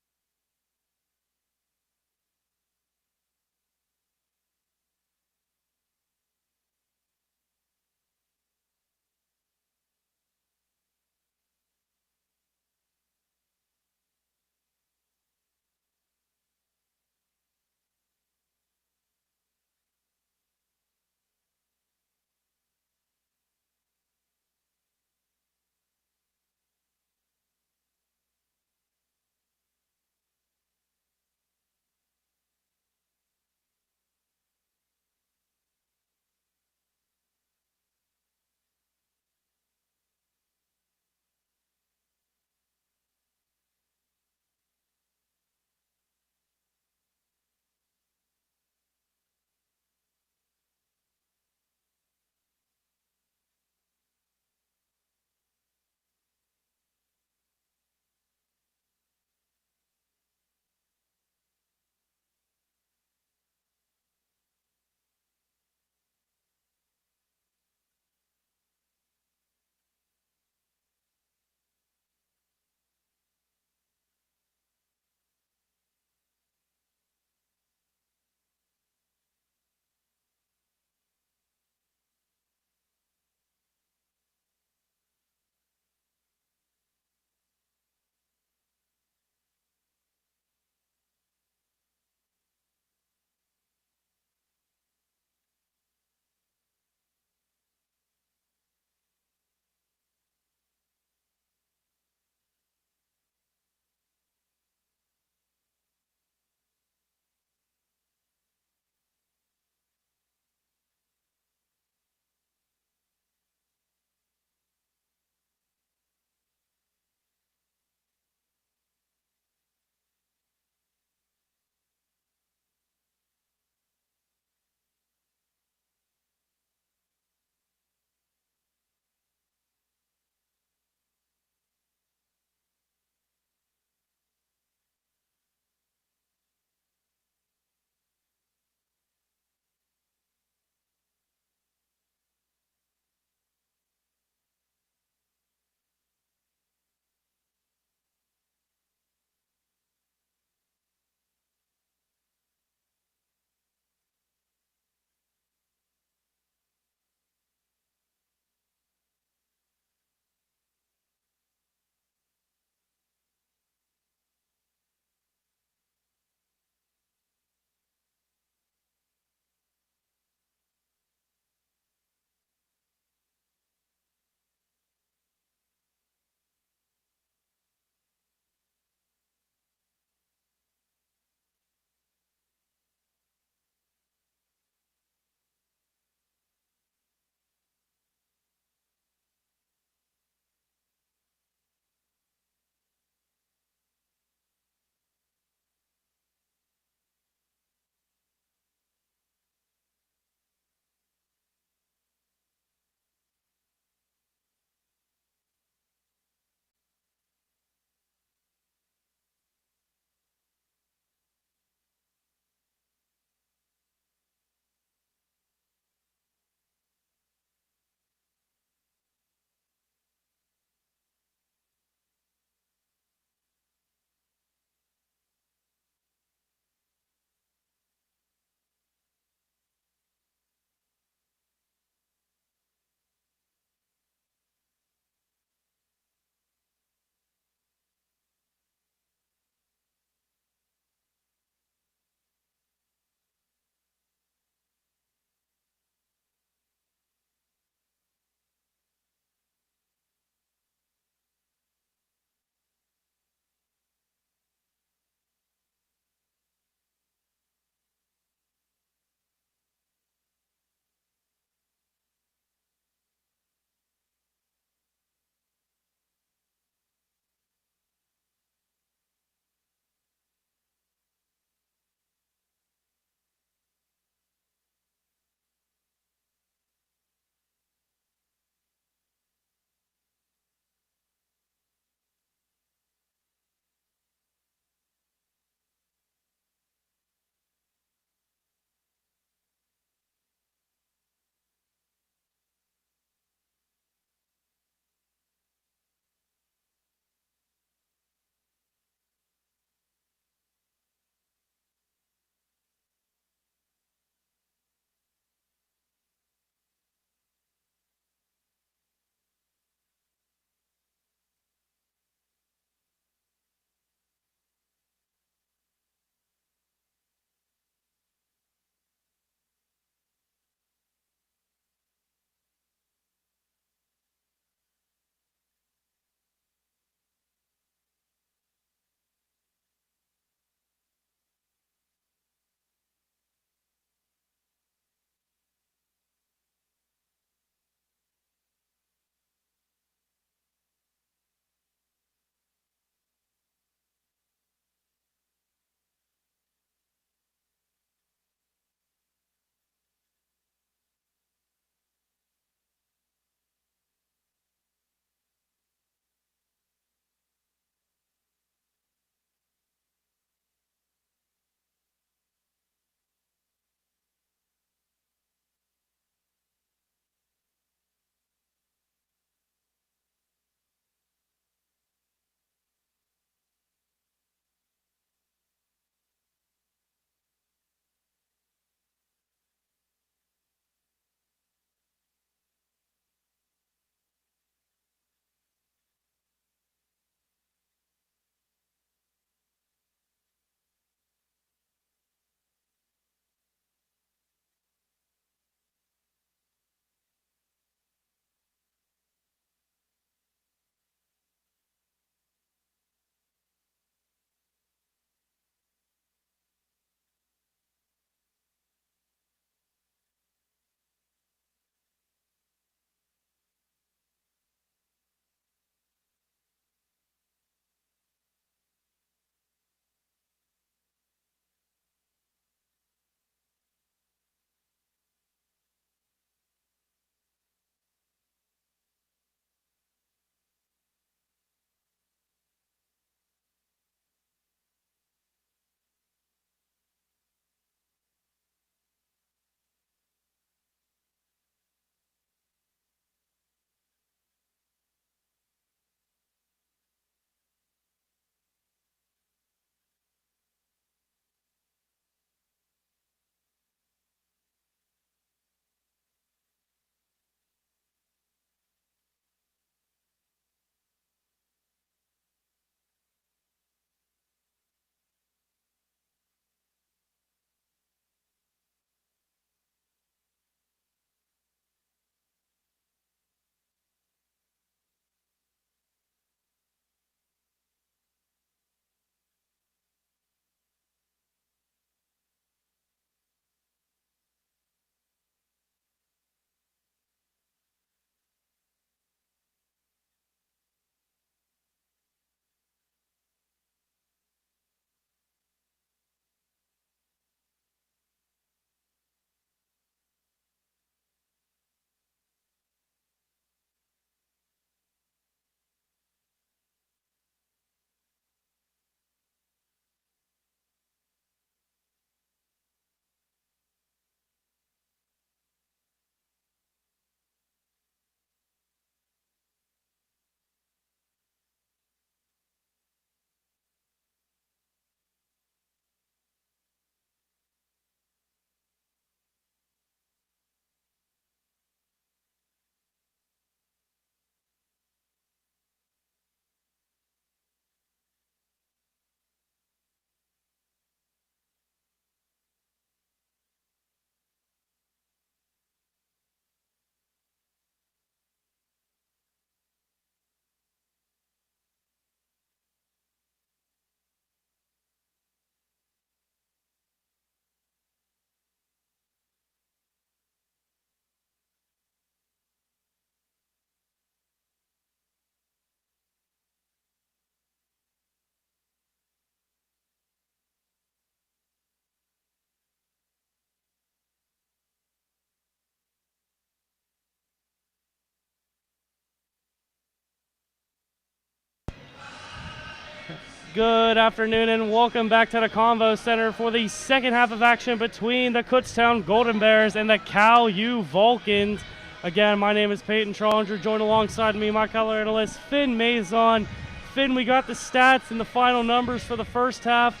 Good afternoon and welcome back to the Convo Center for the second half of action between the Kutztown Golden Bears and the Cal U Vulcans. Again, my name is Peyton Trollinger. Joined alongside me, my color analyst, Finn Mazon. Finn, we got the stats and the final numbers for the first half.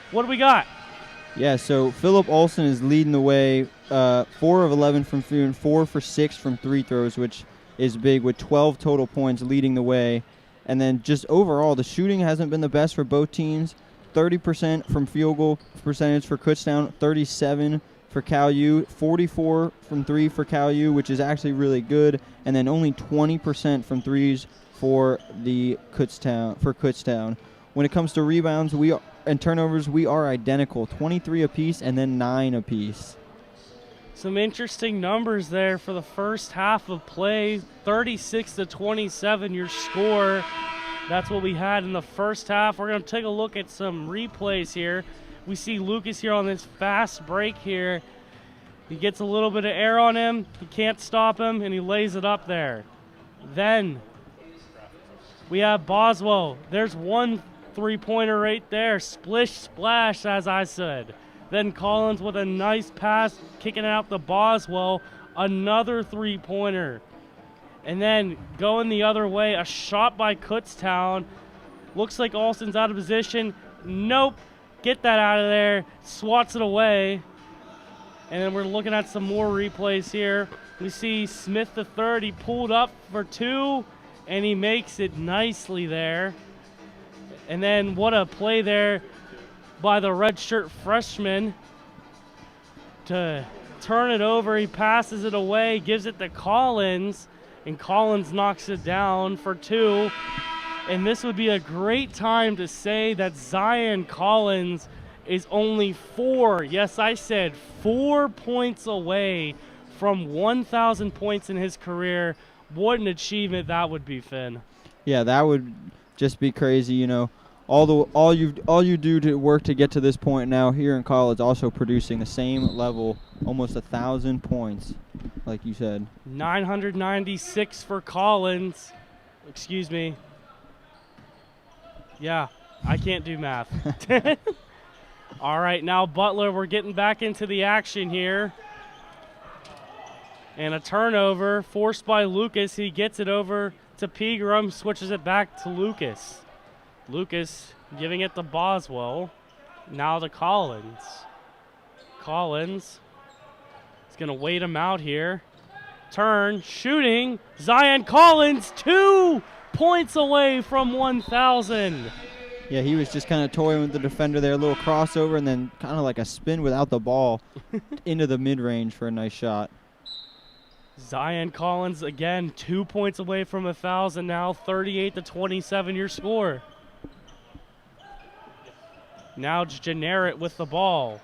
What do we got? Yeah, so Philip Olsen is leading the way, 4 of 11 from free and 4 for 6 from free throws, which is big, with 12 total points leading the way. And then just overall, the shooting hasn't been the best for both teams. 30% from field goal percentage for Kutztown, 37 for Cal U, 44 from 3 for Cal U, which is actually really good, and then only 20% from threes for the Kutztown. When it comes to rebounds and turnovers, we are identical, 23 apiece and then 9 apiece. Some interesting numbers there for the first half of play. 36-27 your score. That's what we had in the first half. We're going to take a look at some replays here. We see Lucas here on this fast break here. He gets a little bit of air on him. He can't stop him, and he lays it up there. Then we have Boswell. There's one three-pointer right there. Splish, splash, as I said. Then Collins with a nice pass, kicking out the Boswell. Another three-pointer. And then going the other way, a shot by Kutztown. Looks like Alston's out of position. Nope. Get that out of there. Swats it away. And then we're looking at some more replays here. We see Smith the third. He pulled up for 2, and he makes it nicely there. And then what a play there by the redshirt freshman to turn it over. He passes it away, gives it to Collins, and Collins knocks it down for 2. And this would be a great time to say that Zion Collins is only 4, yes, I said 4 points away from 1,000 points in his career. What an achievement that would be, Finn. Yeah, that would just be crazy, you know. All you do to work to get to this point now here in college, also producing the same level, almost 1,000 points, like you said. 996 for Collins. Excuse me. Yeah, I can't do math. All right, now Butler, we're getting back into the action here. And a turnover forced by Lucas. He gets it over to Pegram, switches it back to Lucas. Lucas giving it to Boswell. Now to Collins. Collins is going to wait him out here. Turn, shooting. Zion Collins, 2 points away from 1,000. Yeah, he was just kind of toying with the defender there, a little crossover, and then kind of like a spin without the ball into the mid-range for a nice shot. Zion Collins, again, 2 points away from 1,000 now, 38-27 your score. Now Jenneret with the ball.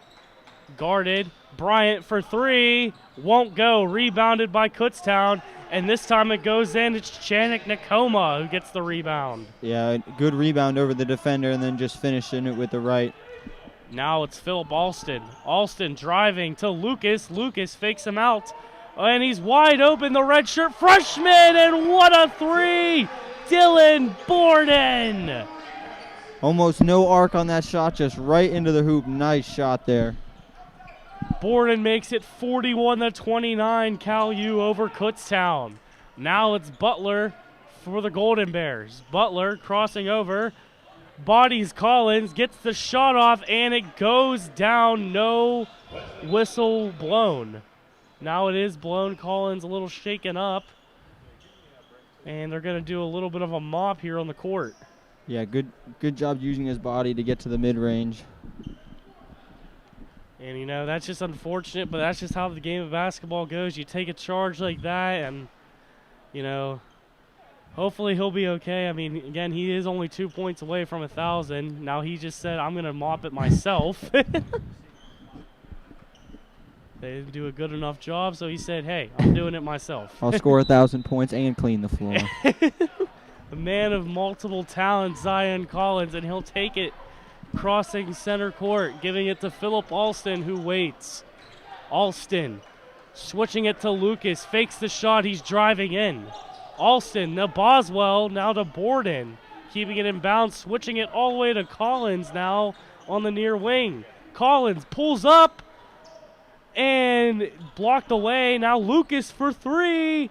Guarded. Bryant for 3. Won't go. Rebounded by Kutztown. And this time it goes in. It's Chanik Nakoma who gets the rebound. Yeah, good rebound over the defender and then just finishing it with the right. Now it's Philip Alston. Alston driving to Lucas. Lucas fakes him out. And he's wide open, the redshirt freshman. And what a 3! Dylan Borden. Almost no arc on that shot, just right into the hoop. Nice shot there. Borden makes it 41-29, Cal U over Kutztown. Now it's Butler for the Golden Bears. Butler crossing over, bodies Collins, gets the shot off, and it goes down. No whistle blown. Now it is blown. Collins a little shaken up, and they're going to do a little bit of a mop here on the court. Yeah, good job using his body to get to the mid-range. And, you know, that's just unfortunate, but that's just how the game of basketball goes. You take a charge like that, and, you know, hopefully he'll be okay. I mean, again, he is only 2 points away from 1,000. Now he just said, I'm going to mop it myself. They didn't do a good enough job, so he said, hey, I'm doing it myself. I'll score 1,000 points and clean the floor. The man of multiple talents, Zion Collins, and he'll take it crossing center court, giving it to Philip Alston, who waits. Alston switching it to Lucas, fakes the shot, he's driving in. Alston, now Boswell, now to Borden. keeping it in bounds, switching it all the way to Collins now on the near wing. Collins pulls up and blocked away. Now Lucas for three.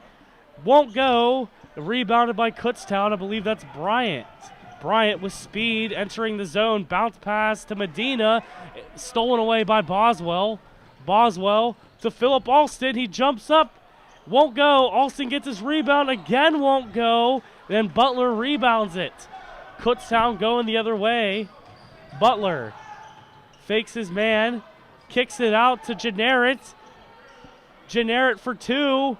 Won't go. Rebounded by Kutztown. I believe that's Bryant. Bryant with speed entering the zone. Bounce pass to Medina. Stolen away by Boswell. Boswell to Philip Alston. He jumps up. Won't go. Alston gets his rebound. Again won't go. Then Butler rebounds it. Kutztown going the other way. Butler fakes his man. Kicks it out to Jenneret. Jenneret for two.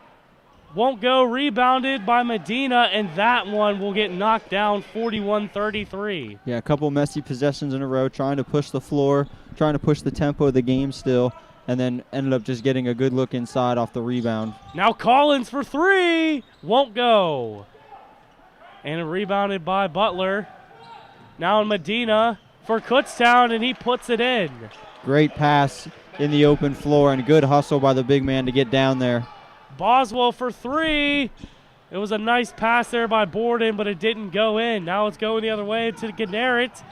Won't go. Rebounded by Medina, and that one will get knocked down 41-33. Yeah, a couple messy possessions in a row, trying to push the floor, trying to push the tempo of the game still, and then ended up just getting a good look inside off the rebound. Now Collins for three. Won't go. And rebounded by Butler. Now Medina for Kutztown, and he puts it in. Great pass in the open floor, and good hustle by the big man to get down there. Boswell for three. It was a nice pass there by Borden, but it didn't go in. Now it's going the other way to Genneret.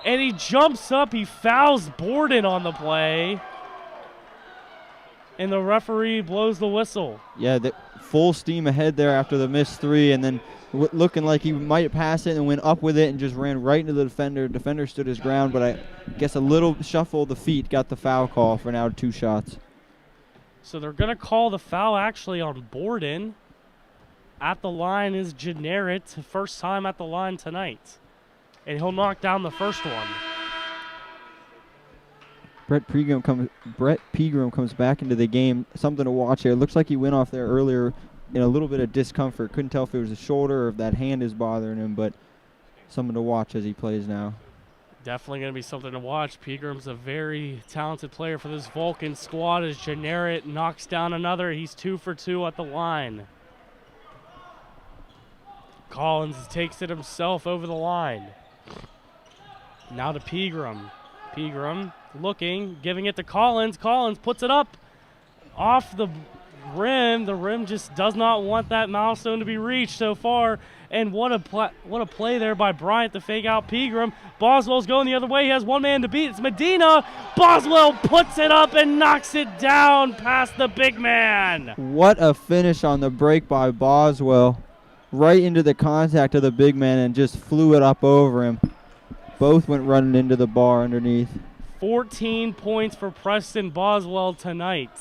And he jumps up. He fouls Borden on the play. And the referee blows the whistle. Yeah, full steam ahead there after the missed three, and then looking like he might pass it and went up with it and just ran right into the defender. Defender stood his ground, but I guess a little shuffle of the feet got the foul call for now 2 shots. So they're going to call the foul actually on Borden. At the line is Jenneret, first time at the line tonight. And he'll knock down the first one. Brett Pegram comes back into the game. Something to watch here. Looks like he went off there earlier in a little bit of discomfort. Couldn't tell if it was a shoulder or if that hand is bothering him, but something to watch as he plays now. Definitely going to be something to watch. Pegram's a very talented player for this Vulcan squad as Jenneret knocks down another. He's 2 for 2 at the line. Collins takes it himself over the line. Now to Pegram. Pegram looking, giving it to Collins. Collins puts it up off the rim. The rim just does not want that milestone to be reached so far. And what a play there by Bryant to fake out Pegram. Boswell's going the other way. He has one man to beat. It's Medina. Boswell puts it up and knocks it down past the big man. What a finish on the break by Boswell. Right into the contact of the big man and just flew it up over him. Both went running into the bar underneath. 14 points for Preston Boswell tonight.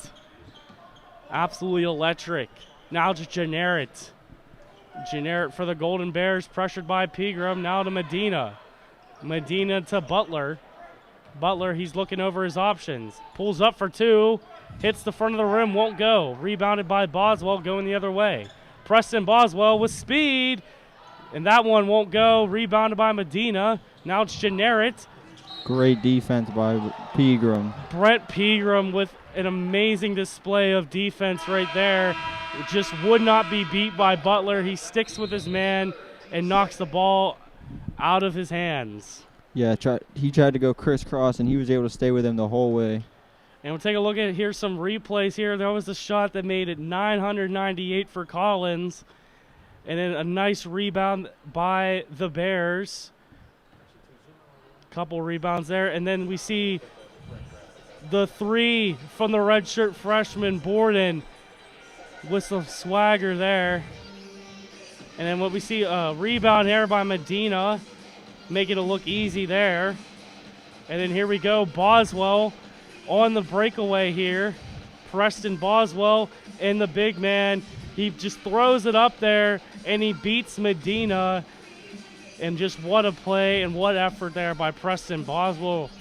Absolutely electric. Now to Jenneret. Jenneret for the Golden Bears, pressured by Pegram. Now to Medina. Medina to Butler. Butler, he's looking over his options. Pulls up for two. Hits the front of the rim, won't go. Rebounded by Boswell, going the other way. Preston Boswell with speed. And that one won't go. Rebounded by Medina. Now it's Jenneret. Great defense by Pegram. Brett Pegram with an amazing display of defense right there. It just would not be beat by Butler. He sticks with his man and knocks the ball out of his hands. Yeah, he tried to go crisscross, and he was able to stay with him the whole way. And we'll take a look at here some replays here. There was a shot that made it 998 for Collins. And then a nice rebound by the Bears. Couple rebounds there. And then we see the three from the redshirt freshman, Borden, with some swagger there. And then what we see, a rebound here by Medina, making it look easy there. And then here we go, Boswell on the breakaway here. Preston Boswell and the big man. He just throws it up there, and he beats Medina. And just what a play and what effort there by Preston Boswell.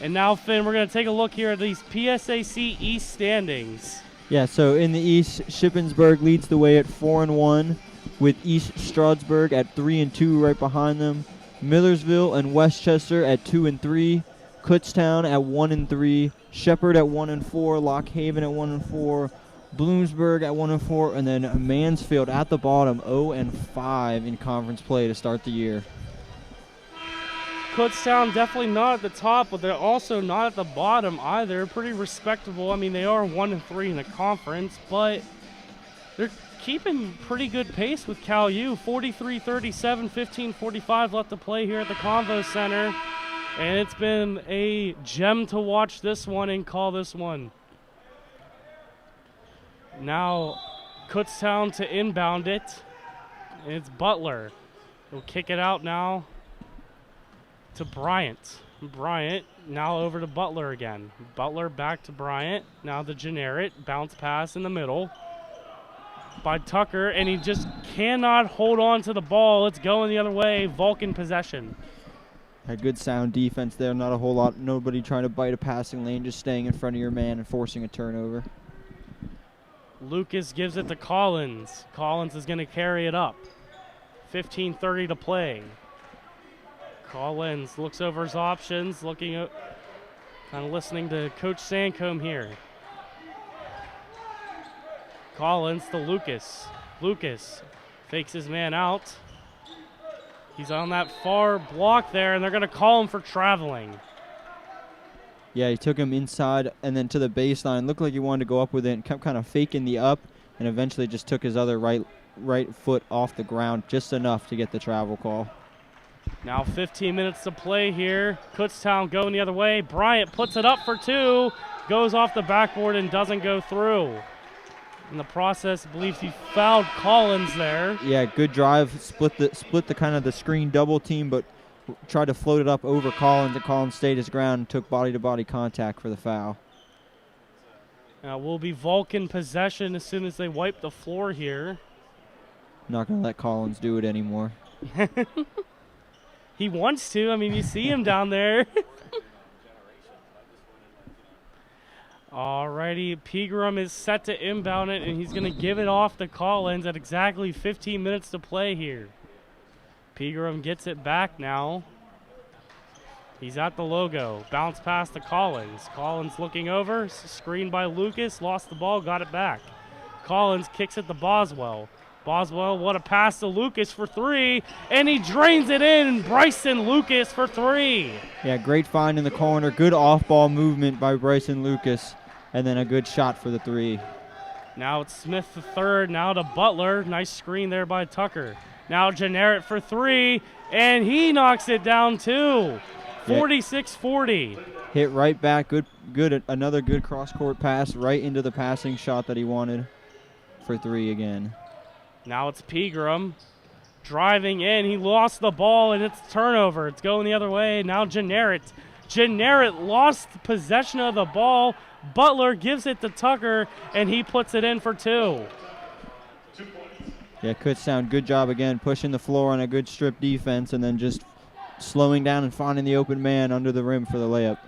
And now, Finn, we're going to take a look here at these PSAC East standings. Yeah, so in the East, Shippensburg leads the way at 4-1, with East Stroudsburg at 3-2 right behind them. Millersville and Westchester at 2-3. Kutztown at 1-3. Shepherd at 1-4. Lock Haven at 1-4. Bloomsburg at 1-4, and then Mansfield at the bottom, 0-5 in conference play to start the year. Kutztown definitely not at the top, but they're also not at the bottom either. Pretty respectable. I mean, they are 1-3 in the conference, but they're keeping pretty good pace with Cal U. 43-37, 15:45 left to play here at the Convo Center. And it's been a gem to watch this one and call this one. Now Kutztown to inbound it. And it's Butler. He'll kick it out now to Bryant. Bryant now over to Butler again. Butler back to Bryant. Now the generic bounce pass in the middle by Tucker, and he just cannot hold on to the ball. It's going the other way. Vulcan possession. A good sound defense there. Not a whole lot. Nobody trying to bite a passing lane, just staying in front of your man and forcing a turnover. Lucas gives it to Collins. Collins is going to carry it up. 15:30 to play. Collins looks over his options, looking at, kind of listening to Coach Sancombe here. Collins to Lucas. Lucas fakes his man out. He's on that far block there, and they're going to call him for traveling. Yeah, he took him inside and then to the baseline. Looked like he wanted to go up with it and kept kind of faking the up, and eventually just took his other right foot off the ground just enough to get the travel call. Now 15 minutes to play here. Kutztown going the other way. Bryant puts it up for two. Goes off the backboard and doesn't go through. In the process, believes he fouled Collins there. Yeah, good drive. Split the kind of the screen double team, but tried to float it up over Collins, and Collins stayed his ground and took body-to-body contact for the foul. Now will be Vulcan possession as soon as they wipe the floor here. Not going to let Collins do it anymore. He wants to. I mean, you see him down there. Alrighty, Pegram is set to inbound it, and he's going to give it off to Collins at exactly 15 minutes to play here. Pegram gets it back now. He's at the logo. Bounce pass to Collins. Collins looking over. Screened by Lucas. Lost the ball. Got it back. Collins kicks it to Boswell. Boswell, what a pass to Lucas for three. And he drains it in. Bryson Lucas for three. Yeah, great find in the corner. Good off-ball movement by Bryson Lucas. And then a good shot for the three. Now it's Smith the third. Now to Butler. Nice screen there by Tucker. Now Generic for three. And he knocks it down too. 46-40. Hit right back. Good. Another good cross-court pass right into the passing shot that he wanted for three again. Now it's Pegram driving in. He lost the ball, and it's turnover. It's going the other way. Now Generic. Generic lost possession of the ball. Butler gives it to Tucker, and he puts it in for two. Yeah, Kutztown, good job again, pushing the floor on a good strip defense and then just slowing down and finding the open man under the rim for the layup.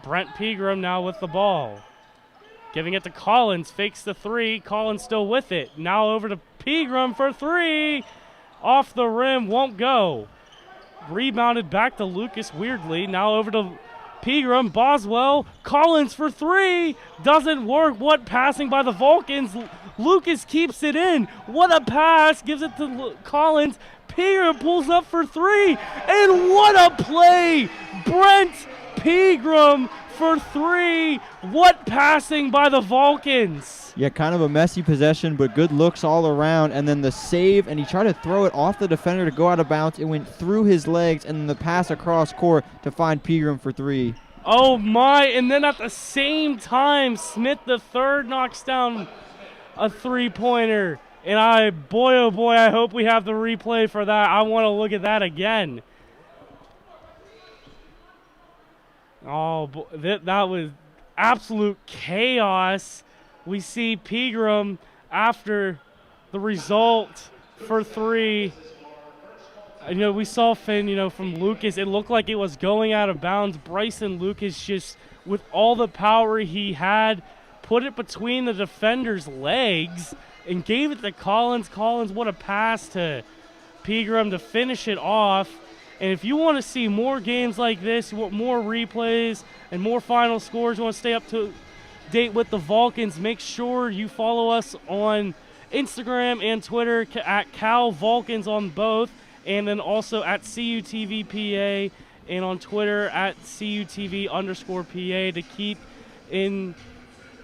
Brent Pegram now with the ball. Giving it to Collins, fakes the three. Collins still with it. Now over to Pegram for three. Off the rim, won't go. Rebounded back to Lucas weirdly. Now over to Pegram, Boswell, Collins for three. Doesn't work. What passing by the Vulcans. Lucas keeps it in. What a pass. Gives it to Collins. Pegram pulls up for three. And what a play. Brent Pegram for three. What passing by the Vulcans. Yeah, kind of a messy possession, but good looks all around. And then the save, and he tried to throw it off the defender to go out of bounds. It went through his legs, and then the pass across court to find Pegram for three. Oh, my. And then at the same time, Smith the third knocks down a three-pointer. And boy, oh, boy, I hope we have the replay for that. I want to look at that again. Oh, that was absolute chaos. We see Pegram after the result for three. We saw Finn, from Lucas. It looked like it was going out of bounds. Bryson Lucas just, with all the power he had, put it between the defender's legs and gave it to Collins. Collins, what a pass to Pegram to finish it off. And if you want to see more games like this, you want more replays and more final scores, you want to stay up to date with the Vulcans, make sure you follow us on Instagram and Twitter at Cal Vulcans on both, and then also at CUTVPA, and on Twitter at CUTV_PA to keep in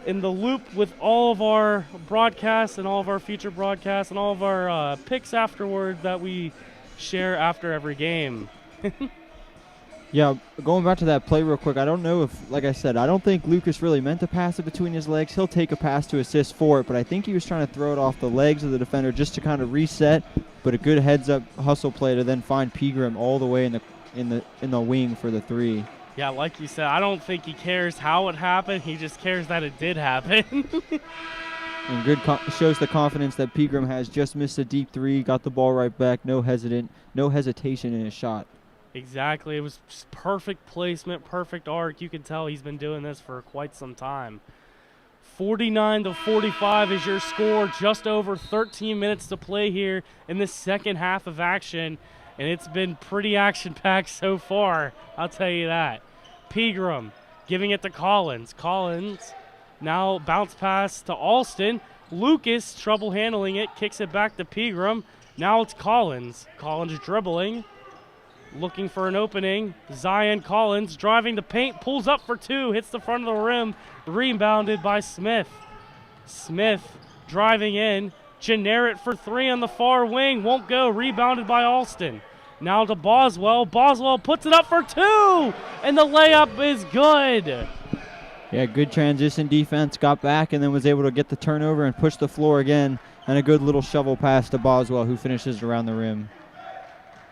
in the loop with all of our broadcasts and all of our future broadcasts and all of our picks afterward that we share after every game. Yeah, going back to that play real quick, I don't know if, like I said, I don't think Lucas really meant to pass it between his legs. He'll take a pass to assist for it, but I think he was trying to throw it off the legs of the defender just to kind of reset, but a good heads-up hustle play to then find Pegram all the way in the wing for the 3. Yeah, like you said, I don't think he cares how it happened. He just cares that it did happen. And good shows the confidence that Pegram has. Just missed a deep 3, got the ball right back, no hesitation in his shot. Exactly. It was just perfect placement, perfect arc. You can tell he's been doing this for quite some time. 49-45 is your score. Just over 13 minutes to play here in the second half of action. And it's been pretty action-packed so far, I'll tell you that. Pegram giving it to Collins. Collins now bounce pass to Alston. Lucas, trouble handling it, kicks it back to Pegram. Now it's Collins. Collins dribbling. Looking for an opening. Zion Collins driving the paint, pulls up for 2, hits the front of the rim, rebounded by Smith. Smith driving in, Generic for 3 on the far wing, won't go, rebounded by Alston. Now to Boswell. Boswell puts it up for 2, and the layup is good. Yeah, good transition defense, got back and then was able to get the turnover and push the floor again, and a good little shovel pass to Boswell, who finishes around the rim.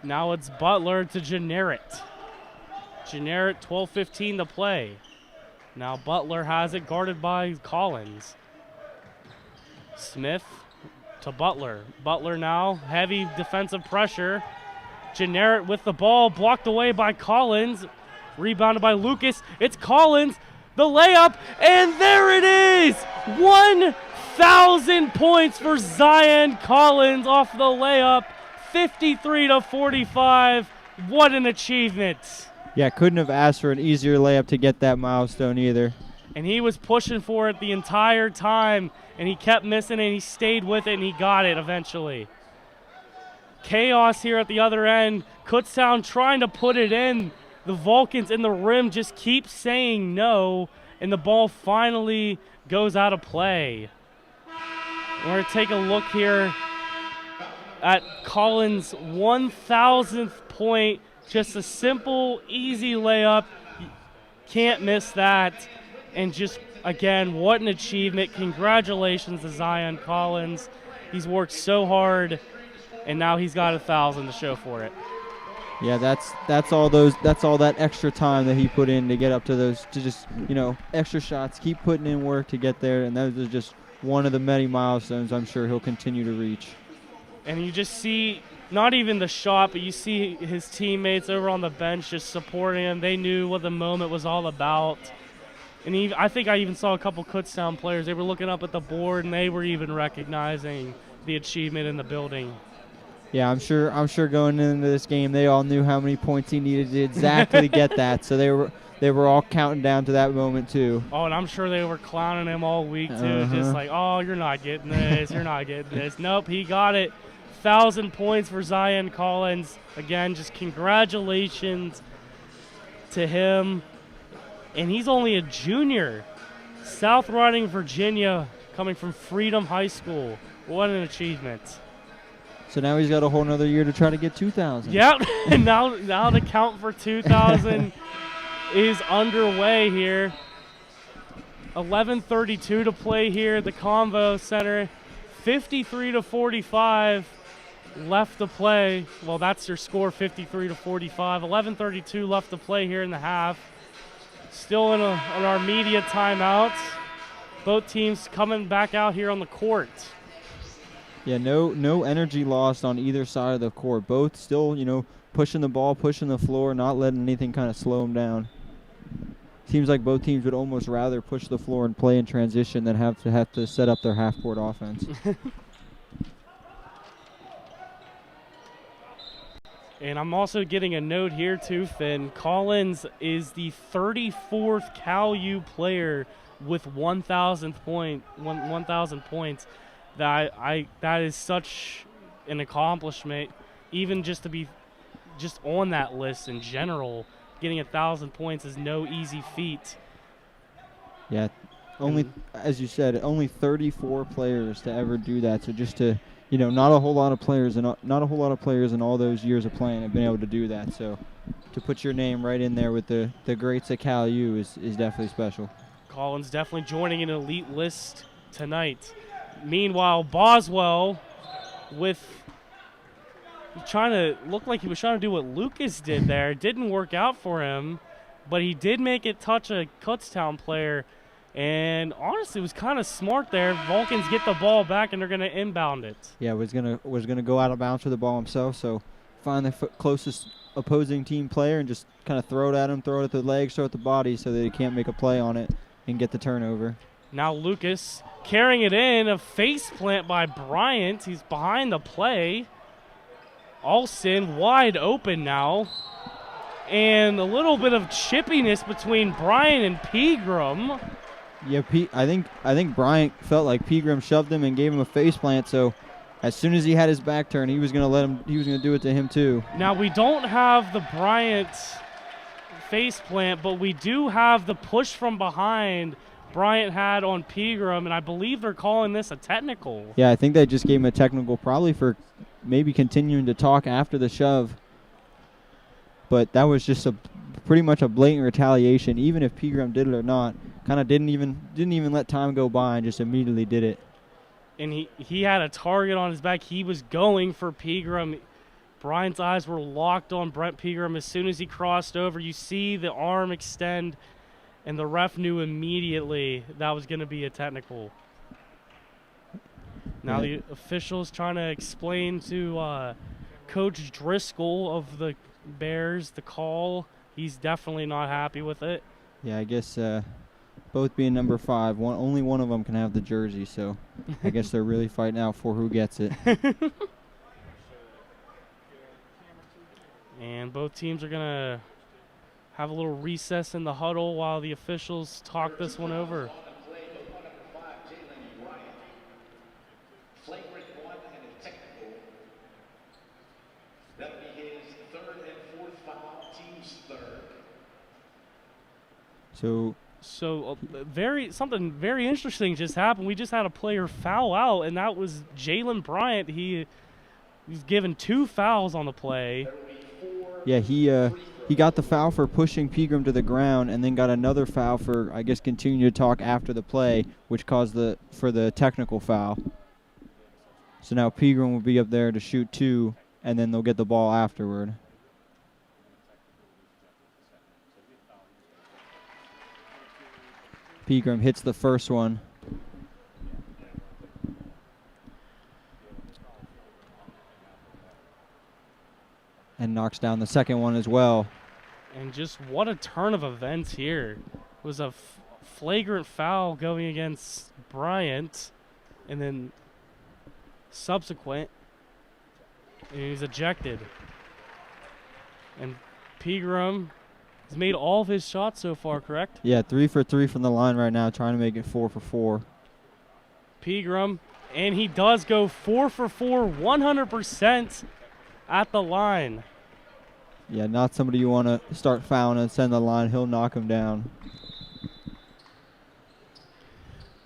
Now it's Butler to Generic. Generic, 12:15 to play. Now Butler has it, guarded by Collins. Smith to Butler. Butler now, heavy defensive pressure. Generic with the ball, blocked away by Collins. Rebounded by Lucas. It's Collins, the layup, and there it is! 1,000 points for Zion Collins off the layup. 53-45. What an achievement. Yeah, couldn't have asked for an easier layup to get that milestone either. And he was pushing for it the entire time, and he kept missing, and he stayed with it, and he got it eventually. Chaos here at the other end. Kutztown trying to put it in. The Vulcans in the rim just keep saying no, and the ball finally goes out of play. We're going to take a look here at Collins' 1,000th point. Just a simple, easy layup. Can't miss that. And just, again, what an achievement. Congratulations to Zion Collins. He's worked so hard, and now he's got 1,000 to show for it. Yeah, that's all that extra time that he put in to get up to those, to just, extra shots, keep putting in work to get there, and those are just one of the many milestones I'm sure he'll continue to reach. And you just see, not even the shot, but you see his teammates over on the bench just supporting him. They knew what the moment was all about. And I think I even saw a couple Kutztown players. They were looking up at the board, and they were even recognizing the achievement in the building. Yeah, I'm sure going into this game, they all knew how many points he needed to exactly get that. So they were all counting down to that moment too. Oh, and I'm sure they were clowning him all week too, just like, oh, you're not getting this, you're not getting this. Nope, he got it. 1,000 points for Zion Collins. Again, just congratulations to him. And he's only a junior. South Riding, Virginia, coming from Freedom High School. What an achievement. So now he's got a whole nother year to try to get 2,000. Yep, and now the count for 2,000 is underway here. 11:32 to play here at the Convo Center. 53-45 left to play. Well, that's your score, 53-45. 11:32 left to play here in the half. Still on our media timeouts. Both teams coming back out here on the court. Yeah, no energy lost on either side of the court. Both still, pushing the ball, pushing the floor, not letting anything kind of slow them down. Seems like both teams would almost rather push the floor and play in transition than have to set up their half-court offense. And I'm also getting a note here too, Finn. Collins is the 34th Cal U player with 1,000 points. That is such an accomplishment, even just to be just on that list in general. Getting 1,000 points is no easy feat. Yeah, Only, as you said, only 34 players to ever do that. So just to, not a whole lot of players and not a whole lot of players in all those years of playing have been able to do that. So to put your name right in there with the greats at Cal U is definitely special. Collins definitely joining an elite list tonight. Meanwhile, Boswell looked like he was trying to do what Lucas did there. It didn't work out for him, but he did make it touch a Kutztown player. And honestly, it was kind of smart there. Vulcans get the ball back, and they're going to inbound it. Yeah, was gonna go out of bounds for the ball himself. So find the closest opposing team player and just kind of throw it at him, throw it at the legs, throw it at the body, so that he can't make a play on it and get the turnover. Now Lucas carrying it in, a face plant by Bryant. He's behind the play. Alston wide open now. And a little bit of chippiness between Bryant and Pegram. Yeah, I think Bryant felt like Pegram shoved him and gave him a face plant, so as soon as he had his back turned, he was going to do it to him too. Now we don't have the Bryant face plant, but we do have the push from behind Bryant had on Pegram, and I believe they're calling this a technical. Yeah, I think they just gave him a technical, probably for maybe continuing to talk after the shove. But that was just pretty much a blatant retaliation, even if Pegram did it or not. Kind of didn't even let time go by and just immediately did it. And he had a target on his back. He was going for Pegram. Bryant's eyes were locked on Brent Pegram. As soon as he crossed over, you see the arm extend, and the ref knew immediately that was going to be a technical. Now the officials trying to explain to Coach Driscoll of the Bears the call. He's definitely not happy with it. Yeah, I guess both being number 5, only one of them can have the jersey, so I guess they're really fighting out for who gets it. And both teams are going to have a little recess in the huddle while the officials talk this one over. So something very interesting just happened. We just had a player foul out, and that was Jalen Bryant. He's given 2 fouls on the play. Yeah, he got the foul for pushing Pegram to the ground, and then got another foul for, I guess, continuing to talk after the play, which caused for the technical foul. So now Pegram will be up there to shoot 2, and then they'll get the ball afterward. Pegram hits the first one. And knocks down the second one as well. And just what a turn of events here. It was a flagrant foul going against Bryant, and then subsequent, and he's ejected. And Pegram has made all of his shots so far, correct? Yeah, 3 for 3 from the line right now, trying to make it 4 for 4. Pegram, and he does go 4 for 4, 100% at the line. Yeah, not somebody you want to start fouling and send the line. He'll knock him down.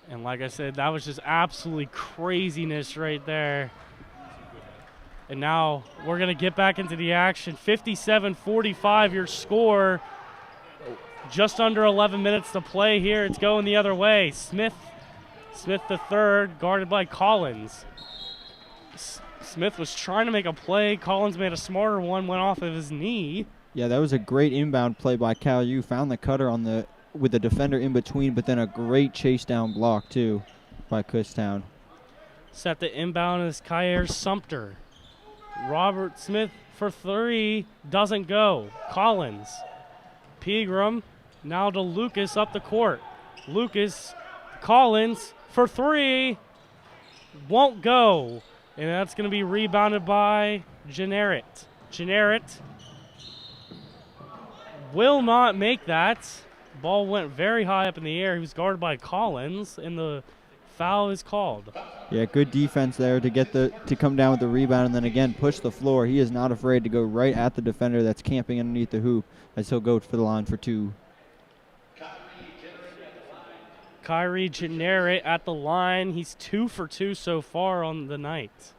And like I said, that was just absolutely craziness right there. And now we're going to get back into the action. 57-45 your score. Just under 11 minutes to play here. It's going the other way. Smith the third, guarded by Collins. Smith was trying to make a play. Collins made a smarter one, went off of his knee. Yeah, that was a great inbound play by Cal U. Found the cutter with the defender in between, but then a great chase down block too by Kutztown. Set the inbound is Kyer Sumter. Robert Smith for 3, doesn't go. Collins. Pegram now to Lucas up the court. Lucas, Collins for 3, won't go. And that's going to be rebounded by Generet. Generet will not make that. Ball went very high up in the air. He was guarded by Collins, and the foul is called. Yeah, good defense there to come down with the rebound and then again push the floor. He is not afraid to go right at the defender that's camping underneath the hoop as he'll go for the line for 2. Kyrie Jenneret at the line. He's 2 for 2 so far on the night.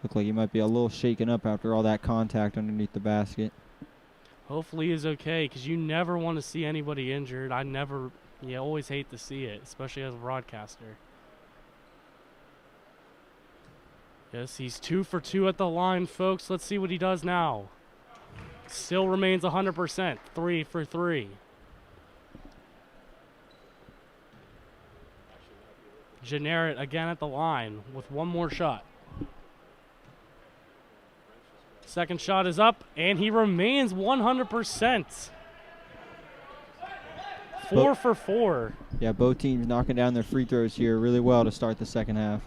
Look like he might be a little shaken up after all that contact underneath the basket. Hopefully he's okay, because you never want to see anybody injured. You always hate to see it, especially as a broadcaster. Yes, he's 2 for 2 at the line, folks. Let's see what he does now. Still remains 100%, 3 for 3. Jenneret again at the line with one more shot. Second shot is up, and he remains 100%. 4 for 4. Yeah, both teams knocking down their free throws here really well to start the second half.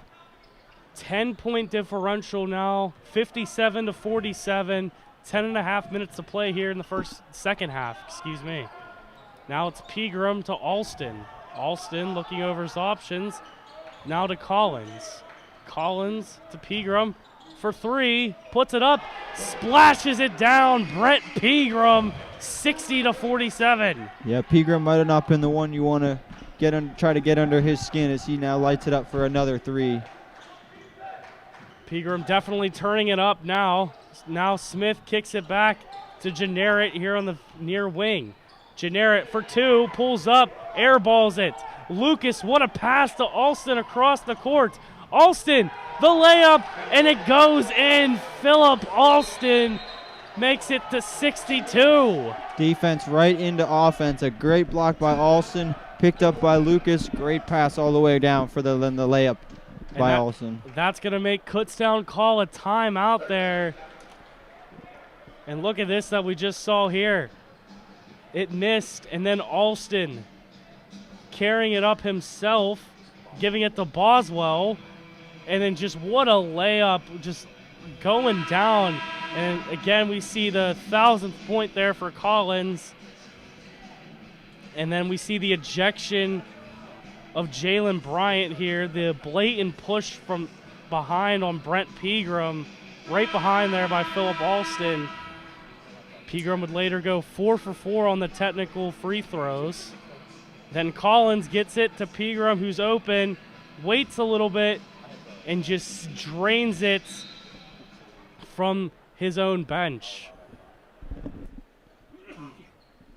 10-point differential now, 57 to 47. 10.5 minutes to play here in the second half, excuse me. Now it's Pegram to Alston. Alston looking over his options. Now to Collins. Collins to Pegram for 3. Puts it up. Splashes it down. Brett Pegram, 60 to 47. Yeah, Pegram might have not been the one you want to try to get under his skin as he now lights it up for another 3. Pegram definitely turning it up now. Now Smith kicks it back to Jenneret here on the near wing. Jenneret for 2, pulls up, airballs it. Lucas, what a pass to Alston across the court. Alston, the layup, and it goes in. Philip Alston makes it to 62. Defense right into offense. A great block by Alston, picked up by Lucas. Great pass all the way down for the layup by Alston. That's going to make Kutztown call a timeout there. And look at this that we just saw here. It missed, and then Alston carrying it up himself, giving it to Boswell, and then just what a layup, just going down. And again, we see the 1,000th point there for Collins. And then we see the ejection of Jalen Bryant here, the blatant push from behind on Brent Pegram, right behind there by Philip Alston. Pegram would later go 4 for 4 on the technical free throws. Then Collins gets it to Pegram, who's open, waits a little bit, and just drains it from his own bench.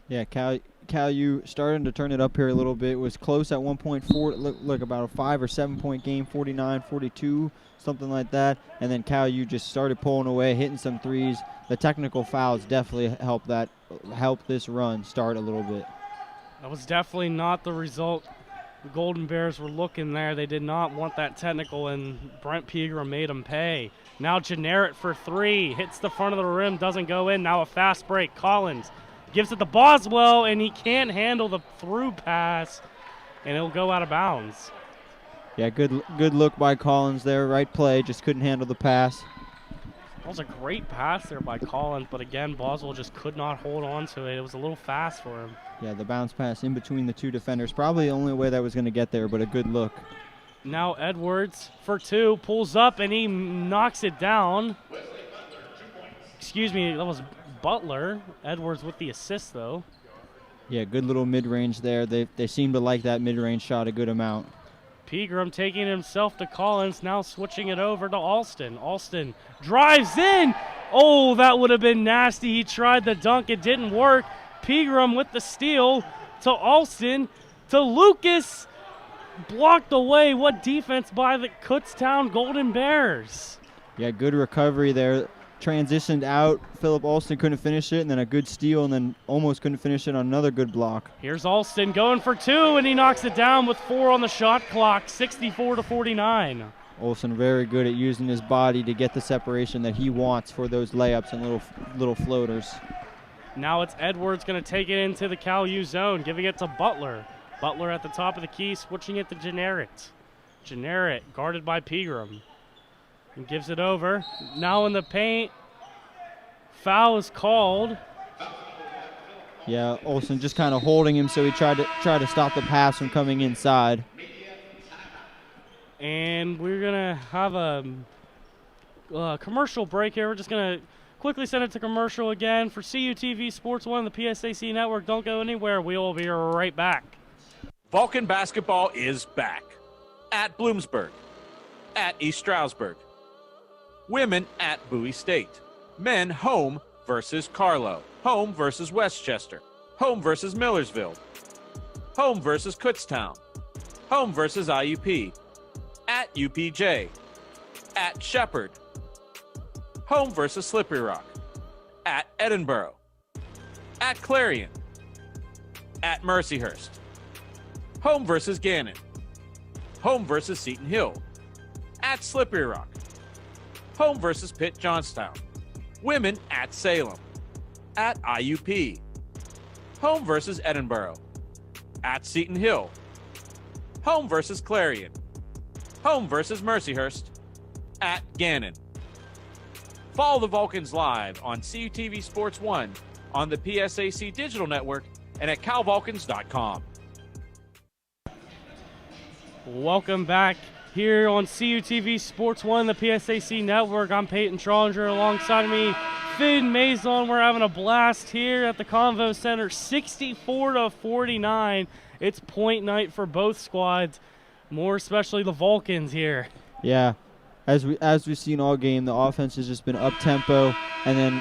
Yeah, Cal U starting to turn it up here a little bit. Was close at 1.4. Look, about a 5 or 7 point game, 49-42, something like that. And then Cal U just started pulling away, hitting some threes. The technical fouls definitely help this run start a little bit. That was definitely not the result the Golden Bears were looking there. They did not want that technical, and Brent Pegram made them pay. Now Jenneret for 3, hits the front of the rim, doesn't go in. Now a fast break. Collins gives it to Boswell, and he can't handle the through pass, and it'll go out of bounds. Yeah, good look by Collins there. Right play, just couldn't handle the pass. That was a great pass there by Collins, but again, Boswell just could not hold on to it. It was a little fast for him. Yeah, the bounce pass in between the two defenders. Probably the only way that was going to get there, but a good look. Now Edwards for 2, pulls up, and he knocks it down. Excuse me, that was Butler. Edwards with the assist, though. Yeah, good little mid-range there. They seem to like that mid-range shot a good amount. Pegram taking himself to Collins, now switching it over to Alston. Alston drives in. Oh, that would have been nasty. He tried the dunk. It didn't work. Pegram with the steal to Alston, to Lucas. Blocked away. What defense by the Kutztown Golden Bears. Yeah, good recovery there. Transitioned out. Philip Alston couldn't finish it, and then a good steal, and then almost couldn't finish it on another good block. Here's Alston going for 2, and he knocks it down with 4 on the shot clock, 64 to 49. Olsen very good at using his body to get the separation that he wants for those layups and little floaters. Now it's Edwards going to take it into the Cal U zone, giving it to Butler. Butler at the top of the key, switching it to Jenneret. Jenneret guarded by Pegram. And gives it over. Now in the paint. Foul is called. Yeah, Olsen just kind of holding him, so he tried to stop the pass from coming inside. And we're gonna have a commercial break here. We're just gonna quickly send it to commercial again for CUTV Sports 1, the PSAC network. Don't go anywhere. We will be right back. Vulcan basketball is back. At Bloomsburg. At East Stroudsburg. Women at Bowie State. Men home versus Carlow. Home versus Westchester. Home versus Millersville. Home versus Kutztown. Home versus IUP. At UPJ. At Shepherd. Home versus Slippery Rock. At Edinburgh. At Clarion. At Mercyhurst. Home versus Gannon. Home versus Seton Hill. At Slippery Rock. Home versus Pitt Johnstown. Women at Salem. At IUP. Home versus Edinburgh. At Seton Hill. Home versus Clarion. Home versus Mercyhurst. At Gannon. Follow the Vulcans live on CUTV Sports 1, on the PSAC Digital Network, and at calvulcans.com. Welcome back here on CUTV Sports 1, the PSAC Network. I'm Peyton Trollinger. Alongside of me, Finn Maison. We're having a blast here at the Convo Center, 64-49. It's point night for both squads, more especially the Vulcans here. Yeah, as we've seen all game, the offense has just been up-tempo, and then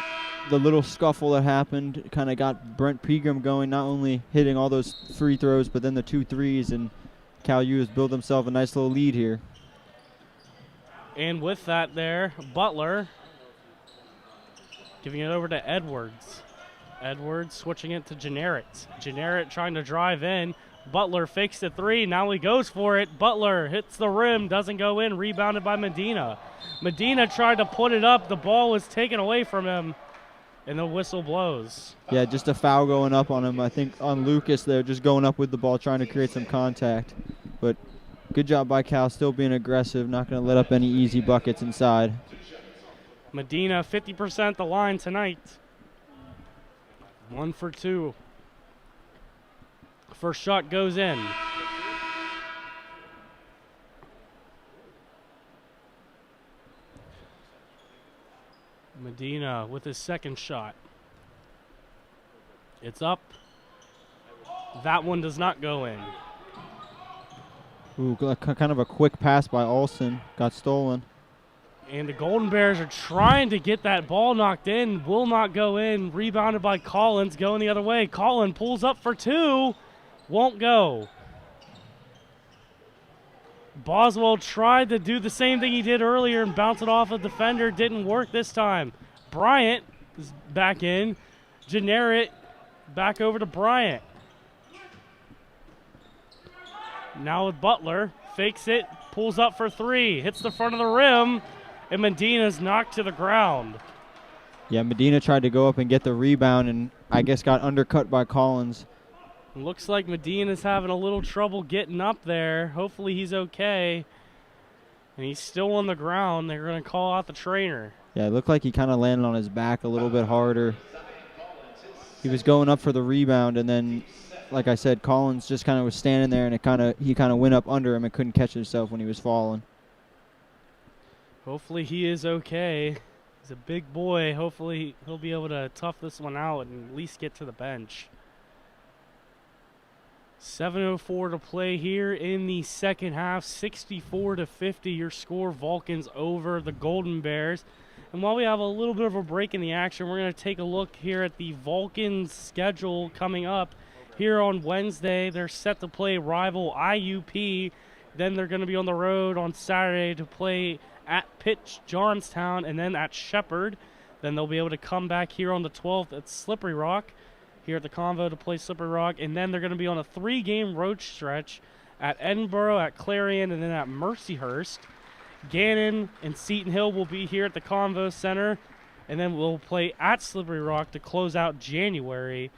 the little scuffle that happened kind of got Brent Pegram going, not only hitting all those free throws, but then the 2 threes, and Cal U has built himself a nice little lead here. And with that there, Butler giving it over to Edwards. Edwards switching it to Jenneret. Jenneret trying to drive in. Butler fakes the 3. Now he goes for it. Butler hits the rim, doesn't go in. Rebounded by Medina. Medina tried to put it up. The ball was taken away from him, and the whistle blows. Yeah, just a foul going up on him. I think on Lucas there, just going up with the ball, trying to create some contact. But good job by Cal, still being aggressive, not going to let up any easy buckets inside. Medina 50% the line tonight. 1 for 2. First shot goes in. Medina with his second shot. It's up. That one does not go in. Ooh, kind of a quick pass by Olsen. Got stolen. And the Golden Bears are trying to get that ball knocked in. Will not go in. Rebounded by Collins. Going the other way. Collins pulls up for 2. Won't go. Boswell tried to do the same thing he did earlier and bounce it off a defender. Didn't work this time. Bryant is back in. Jenneret back over to Bryant. Now with Butler. Fakes it. Pulls up for 3. Hits the front of the rim. And Medina's knocked to the ground. Yeah, Medina tried to go up and get the rebound and I guess got undercut by Collins. Looks like Medina's having a little trouble getting up there. Hopefully he's okay. And he's still on the ground. They're going to call out the trainer. Yeah, it looked like he kind of landed on his back a little bit harder. He was going up for the rebound, and then, like I said, Collins just kind of was standing there, and he kind of went up under him and couldn't catch himself when he was falling. Hopefully he is okay. He's a big boy. Hopefully he'll be able to tough this one out and at least get to the bench. 7:04 to play here in the second half. 64-50 your score. Vulcans over the Golden Bears. And while we have a little bit of a break in the action, we're going to take a look here at the Vulcans schedule coming up. Here on Wednesday, they're set to play rival IUP. Then they're going to be on the road on Saturday to play at Pitt Johnstown and then at Shepherd. Then they'll be able to come back here on the 12th at Slippery Rock, here at the Convo to play Slippery Rock. And then they're going to be on a 3-game road stretch at Edinburgh, at Clarion, and then at Mercyhurst. Gannon and Seton Hill will be here at the Convo Center. And then we'll play at Slippery Rock to close out January.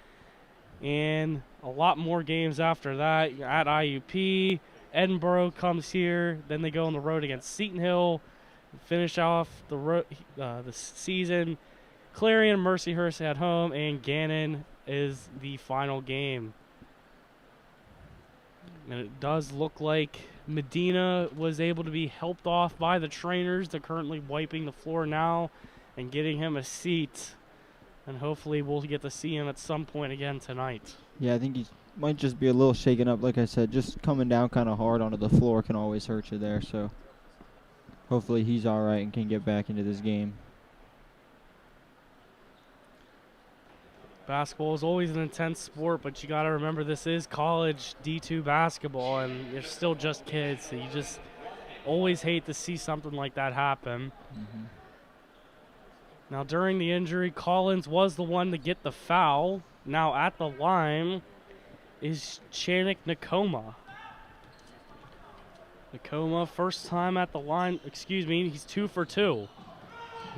And a lot more games after that at IUP. Edinburgh comes here. Then they go on the road against Seton Hill. Finish off the season. Clarion, Mercyhurst at home, and Gannon is the final game. And it does look like Medina was able to be helped off by the trainers. They're currently wiping the floor now and getting him a seat And hopefully we'll get to see him at some point again tonight. Yeah, I think he might just be a little shaken up. Like I said, just coming down kind of hard onto the floor can always hurt you there. So hopefully he's all right and can get back into this game. Basketball is always an intense sport, but you got to remember this is college D2 basketball, and you're still just kids, so you just always hate to see something like that happen. Mm-hmm. Now, during the injury, Collins was the one to get the foul. Now, at the line is Chanik Nakoma. Nakoma, first time at the line. Excuse me, he's 2 for 2.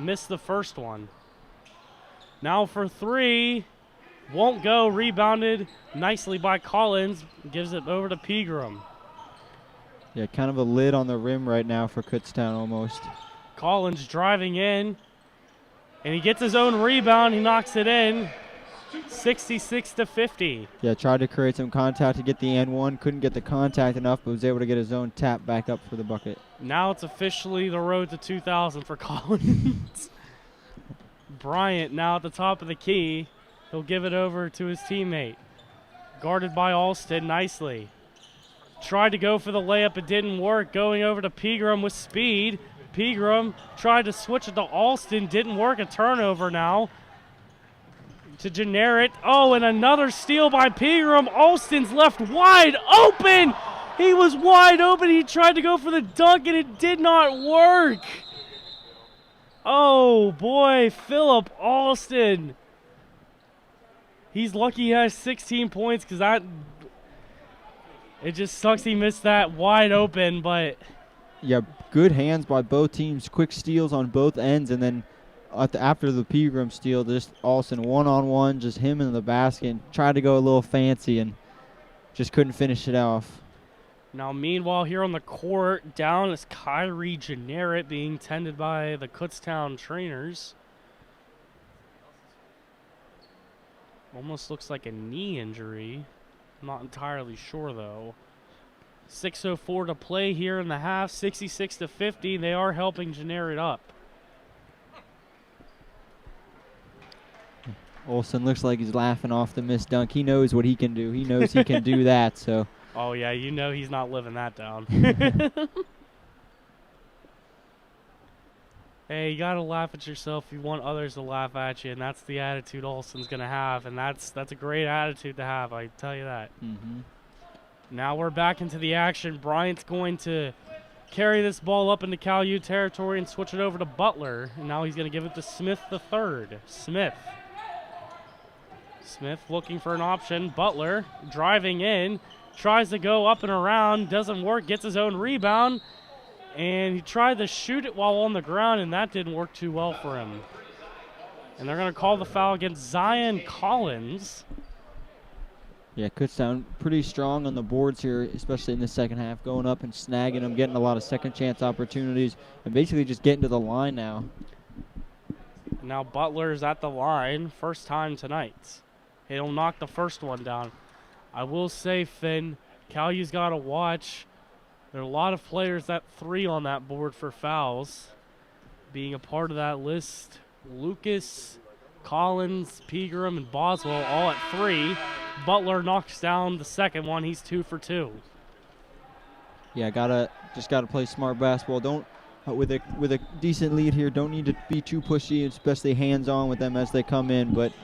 Missed the first one. Now for 3. Won't go. Rebounded nicely by Collins. Gives it over to Pegram. Yeah, kind of a lid on the rim right now for Kutztown almost. Collins driving in. And he gets his own rebound. He knocks it in. 66-50. Yeah, tried to create some contact to get the N1. Couldn't get the contact enough, but was able to get his own tap back up for the bucket. Now it's officially the road to 2,000 for Collins. Bryant now at the top of the key. He'll give it over to his teammate. Guarded by Alston nicely. Tried to go for the layup. It didn't work. Going over to Pegram with speed. Pegram tried to switch it to Alston. Didn't work. A turnover now to Generic. Oh, and another steal by Pegram. Alston's left wide open. He was wide open. He tried to go for the dunk, and it did not work. Oh, boy, Philip Alston. He's lucky he has 16 points because it just sucks he missed that wide open, but... Yeah, good hands by both teams. Quick steals on both ends, and then after the Pegram steal, just Alston one-on-one, just him in the basket, and tried to go a little fancy and just couldn't finish it off. Now, meanwhile, here on the court, down is Kyrie Generic being tended by the Kutztown trainers. Almost looks like a knee injury. I'm not entirely sure, though. 6:04 to play here in the half, 66-50. They are helping Generic up. Olsen looks like he's laughing off the missed dunk. He knows what he can do. He knows he can do that, so... Oh, yeah, you know he's not living that down. Hey, you got to laugh at yourself if you want others to laugh at you, and that's the attitude Olsen's going to have, and that's a great attitude to have, I tell you that. Mm-hmm. Now we're back into the action. Bryant's going to carry this ball up into Cal U territory and switch it over to Butler, and now he's going to give it to Smith the third. Smith looking for an option. Butler driving in. Tries to go up and around, doesn't work, gets his own rebound, and he tried to shoot it while on the ground, and that didn't work too well for him. And they're going to call the foul against Zion Collins. Yeah, Kutztown pretty strong on the boards here, especially in the second half, going up and snagging them, getting a lot of second chance opportunities, and basically just getting to the line now. Now Butler's at the line, first time tonight. He'll knock the first one down. I will say, Finn, Cal U's got to watch. There are a lot of players at 3 on that board for fouls. Being a part of that list, Lucas, Collins, Pegram, and Boswell all at 3. Butler knocks down the second one. He's 2 for 2. Yeah, just gotta play smart basketball. Don't with a decent lead here. Don't need to be too pushy, especially hands-on with them as they come in, but.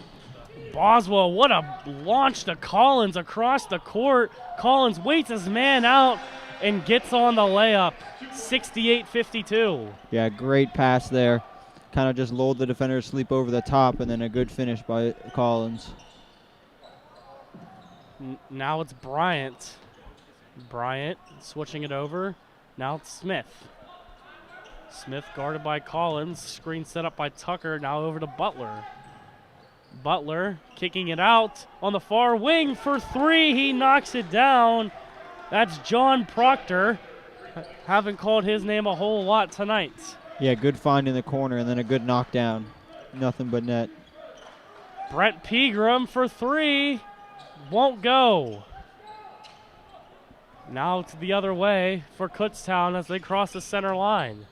Boswell, what a launch to Collins across the court. Collins waits his man out and gets on the layup. 68-52. Yeah, great pass there. Kind of just lulled the defender to sleep over the top, and then a good finish by Collins. Now it's Bryant. Bryant switching it over. Now it's Smith. Smith guarded by Collins. Screen set up by Tucker. Now over to Butler. Butler kicking it out on the far wing for 3. He knocks it down. That's John Proctor. Haven't called his name a whole lot tonight. Yeah, good find in the corner and then a good knockdown. Nothing but net. Brett Pegram for 3. Won't go. Now it's the other way for Kutztown as they cross the center line.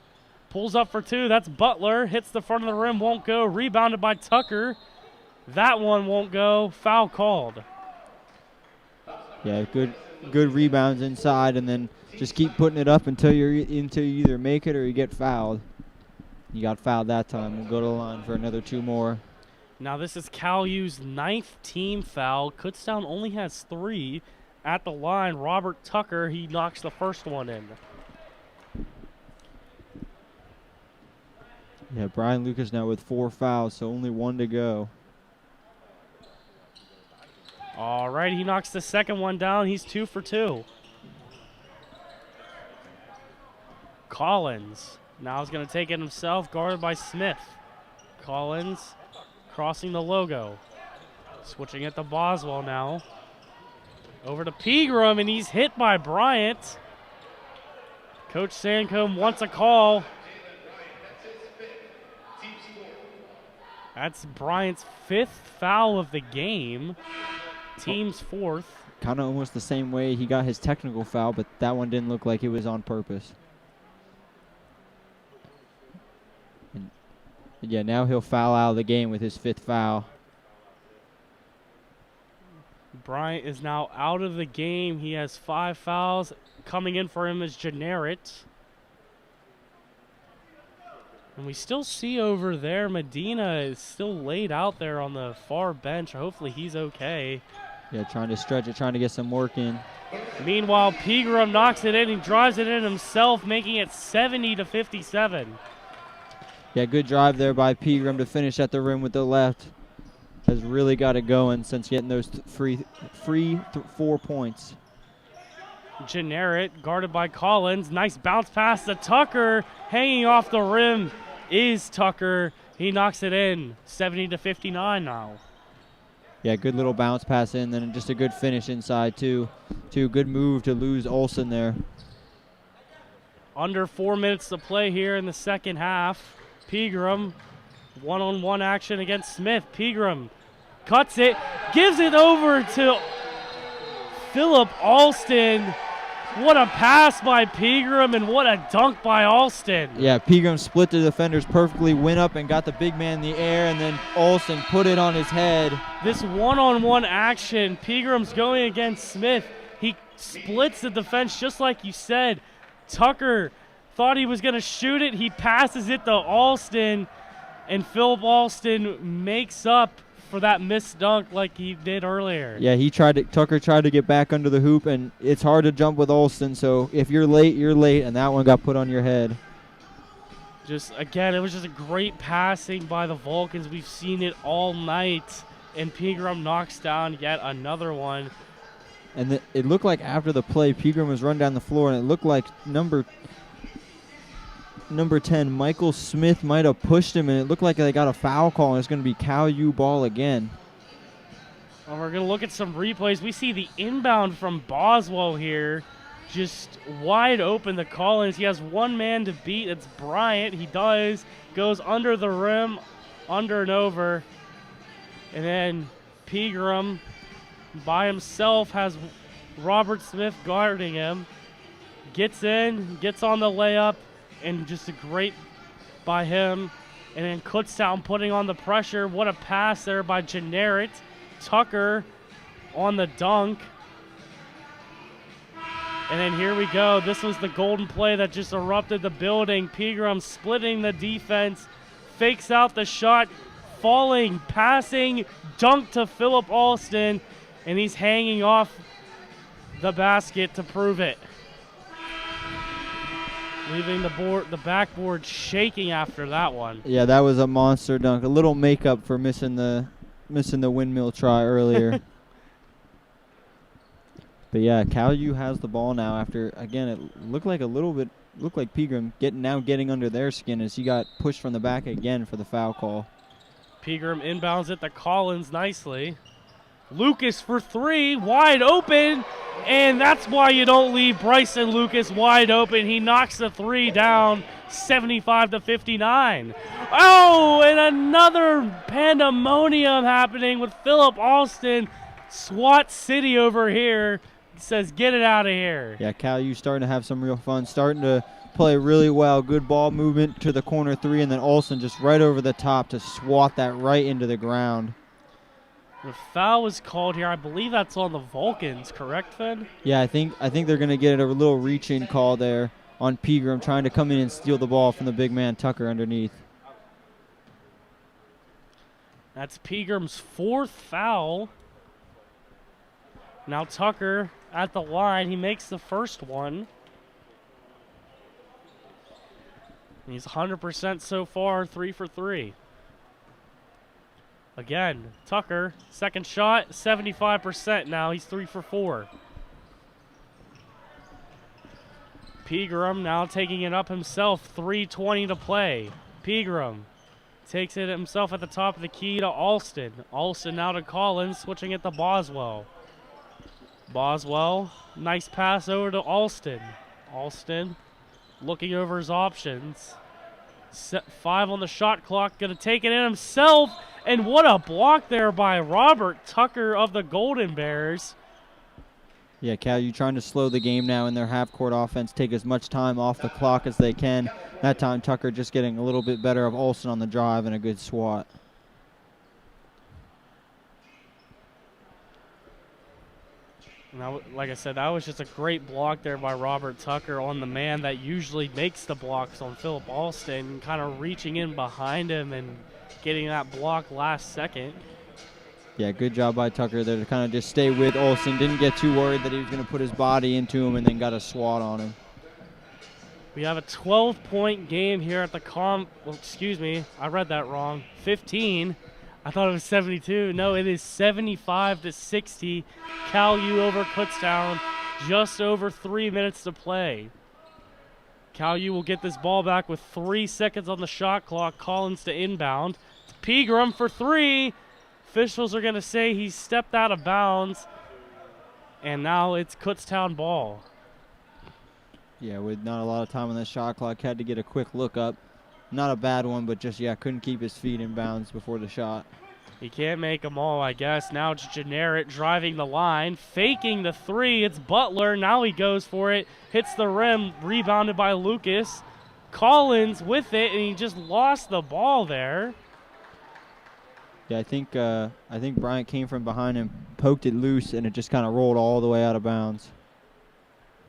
Pulls up for 2. That's Butler. Hits the front of the rim. Won't go. Rebounded by Tucker. That one won't go. Foul called. Yeah, good rebounds inside, and then just keep putting it up until you either make it or you get fouled. You got fouled that time. We'll go to the line for another 2 more. Now this is Cal U's 9th team foul. Kutztown only has 3. At the line, Robert Tucker, he knocks the first one in. Yeah, Brian Lucas now with 4 fouls, so only 1 to go. All right, he knocks the second one down. He's 2 for 2. Collins now is going to take it himself, guarded by Smith. Collins crossing the logo. Switching it to Boswell now. Over to Pegram, and he's hit by Bryant. Coach Sancombe wants a call. That's Bryant's 5th foul of the game. Team's 4th. Kind of almost the same way he got his technical foul, but that one didn't look like it was on purpose. And yeah, now he'll foul out of the game with his 5th foul. Bryant is now out of the game. He has 5 fouls. Coming in for him is Janaret. And we still see over there Medina is still laid out there on the far bench. Hopefully he's okay. Yeah, trying to stretch it, trying to get some work in. Meanwhile, Pegram knocks it in. He drives it in himself, making it 70-57. Yeah, good drive there by Pegram to finish at the rim with the left. Has really got it going since getting those free 4 points. Janaret guarded by Collins. Nice bounce pass to Tucker. Hanging off the rim is Tucker. He knocks it in. 70-59 now. Yeah, good little bounce pass in, then just a good finish inside too. Good move to lose Olsen there. Under 4 minutes to play here in the second half. Pegram, one-on-one action against Smith. Pegram cuts it, gives it over to Philip Alston. What a pass by Pegram and what a dunk by Alston. Yeah, Pegram split the defenders perfectly, went up and got the big man in the air, and then Alston put it on his head. This one-on-one action, Pegram's going against Smith. He splits the defense just like you said. Tucker thought he was going to shoot it. He passes it to Alston, and Philip Alston makes up for that missed dunk like he did earlier. Yeah, Tucker tried to get back under the hoop, and it's hard to jump with Alston, so if you're late, you're late, and that one got put on your head. Just, again, it was just a great passing by the Vulcans. We've seen it all night, and Pegram knocks down yet another one. And it looked like after the play, Pegram was run down the floor, and it looked like number 10, Michael Smith, might have pushed him, and it looked like they got a foul call, and it's going to be Cal U ball again. Well, we're going to look at some replays. We see the inbound from Boswell here, just wide open to Collins. He has one man to beat. It's Bryant. He goes under the rim, under and over. And then Pegram by himself has Robert Smith guarding him. Gets in, gets on the layup, and just a great by him. And then Kutztown putting on the pressure. What a pass there by Janaret. Tucker on the dunk. And then here we go. This was the golden play that just erupted the building. Pegram splitting the defense. Fakes out the shot. Falling, passing, dunk to Philip Alston. And he's hanging off the basket to prove it. Leaving the backboard shaking after that one. Yeah, that was a monster dunk. A little makeup for missing the windmill try earlier. But yeah, Cal U has the ball now after, again, it looked like Pegram getting under their skin as he got pushed from the back again for the foul call. Pegram inbounds it to Collins nicely. Lucas for 3, wide open, and that's why you don't leave Bryson Lucas wide open. He knocks the 3 down, 75-59. Oh, and another pandemonium happening with Philip Alston. SWAT City over here says, get it out of here. Yeah, Cal U starting to have some real fun, starting to play really well. Good ball movement to the corner 3, and then Alston just right over the top to swat that right into the ground. The foul was called here. I believe that's on the Vulcans, correct, Finn? Yeah, I think they're going to get a little reach-in call there on Pegram, trying to come in and steal the ball from the big man Tucker underneath. That's Pegram's fourth foul. Now Tucker at the line. He makes the first one. He's 100% so far, 3 for 3. Again, Tucker, second shot, 75% now. He's 3 for 4. Pegram now taking it up himself, 3:20 to play. Pegram takes it himself at the top of the key to Alston. Alston now to Collins, switching it to Boswell. Boswell, nice pass over to Alston. Alston looking over his options. 5 on the shot clock, gonna take it in himself. And what a block there by Robert Tucker of the Golden Bears. Yeah, Cal, you trying to slow the game now in their half-court offense, take as much time off the clock as they can. That time, Tucker just getting a little bit better of Olsen on the drive and a good swat. Now, like I said, that was just a great block there by Robert Tucker on the man that usually makes the blocks on Philip Alston, kind of reaching in behind him and getting that block last second. Yeah, good job by Tucker there to kind of just stay with Olsen. Didn't get too worried that he was going to put his body into him and then got a swat on him. We have a 12-point game here at the well, excuse me, I read that wrong. 15. I thought it was 72. No, it is 75-60. Cal U over Kutztown. Just over 3 minutes to play. Cal U will get this ball back with 3 seconds on the shot clock. Collins to inbound. Pegram for 3. Officials are going to say he stepped out of bounds. And now it's Kutztown ball. Yeah, with not a lot of time on the shot clock, had to get a quick look up. Not a bad one, but just, yeah, couldn't keep his feet in bounds before the shot. He can't make them all, I guess. Now it's Generic driving the line, faking the 3. It's Butler. Now he goes for it. Hits the rim, rebounded by Lucas. Collins with it, and he just lost the ball there. Yeah, I think Bryant came from behind him, poked it loose, and it just kind of rolled all the way out of bounds.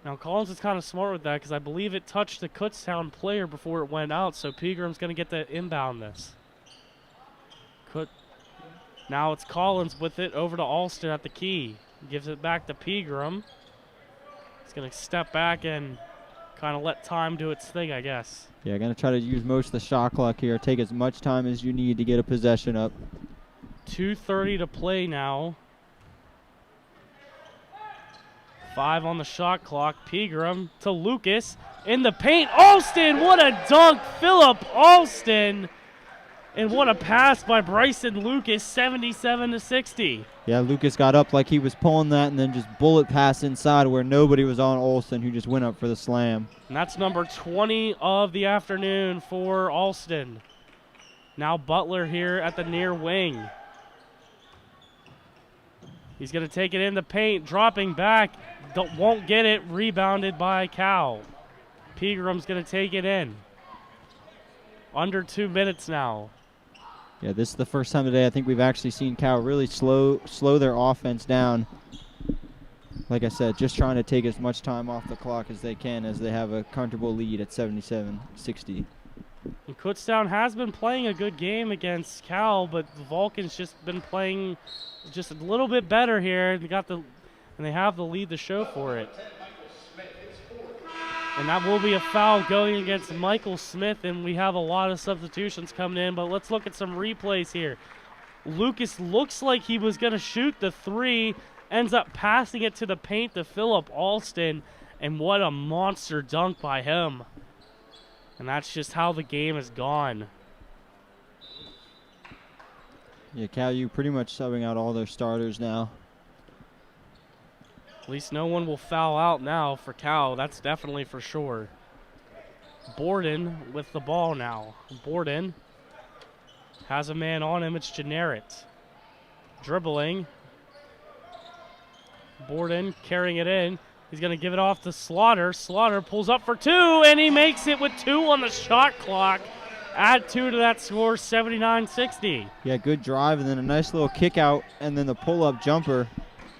Now Collins is kind of smart with that because I believe it touched the Kutztown player before it went out, so Pegram's going to get to inbound this. Now it's Collins with it over to Alston at the key. Gives it back to Pegram. He's going to step back and kind of let time do its thing, I guess. Yeah, going to try to use most of the shot clock here. Take as much time as you need to get a possession up. 2:30 to play now. 5 on the shot clock. Pegram to Lucas in the paint. Alston, what a dunk. Philip Alston. And what a pass by Bryson Lucas, 77-60. Yeah, Lucas got up like he was pulling that and then just bullet pass inside where nobody was on Olsen, who just went up for the slam. And that's number 20 of the afternoon for Alston. Now Butler here at the near wing. He's going to take it in the paint, dropping back. Won't get it, rebounded by Cal. Pegram's going to take it in. Under 2 minutes now. Yeah, this is the first time today I think we've actually seen Cal really slow their offense down. Like I said, just trying to take as much time off the clock as they can as they have a comfortable lead at 77-60. And Kutztown has been playing a good game against Cal, but the Vulcans just been playing just a little bit better here. And they have the lead to show for it. And that will be a foul going against Michael Smith, and we have a lot of substitutions coming in, but let's look at some replays here. Lucas looks like he was going to shoot the 3, ends up passing it to the paint to Philip Alston, and what a monster dunk by him. And that's just how the game has gone. Yeah, Cal U pretty much subbing out all their starters now. At least no one will foul out now for Cal. That's definitely for sure. Borden with the ball now. Borden has a man on him. It's Generic. Dribbling. Borden carrying it in. He's going to give it off to Slaughter. Slaughter pulls up for 2, and he makes it with 2 on the shot clock. add 2 to that score, 79-60. Yeah, good drive, and then a nice little kick out, and then the pull-up jumper.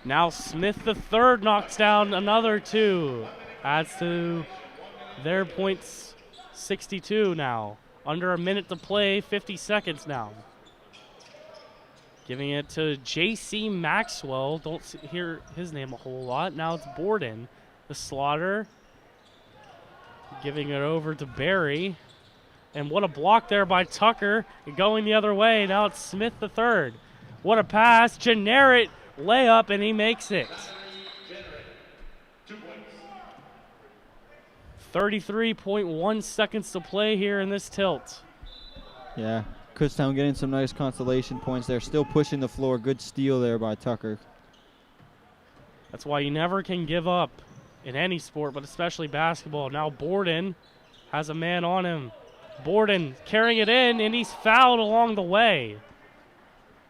Now Smith the third knocks down another 2. Adds to their points, 62 now. Under a minute to play, 50 seconds now. Giving it to J.C. Maxwell. Don't hear his name a whole lot. Now it's Borden. The slaughter. Giving it over to Barry. And what a block there by Tucker. Going the other way. Now it's Smith the third. What a pass. Generic layup, and he makes it. 33.1 seconds to play here in this tilt. Yeah, Kutztown getting some nice consolation points there. Still pushing the floor. Good steal there by Tucker. That's why you never can give up in any sport, but especially basketball. Now Borden has a man on him. Borden carrying it in, and he's fouled along the way.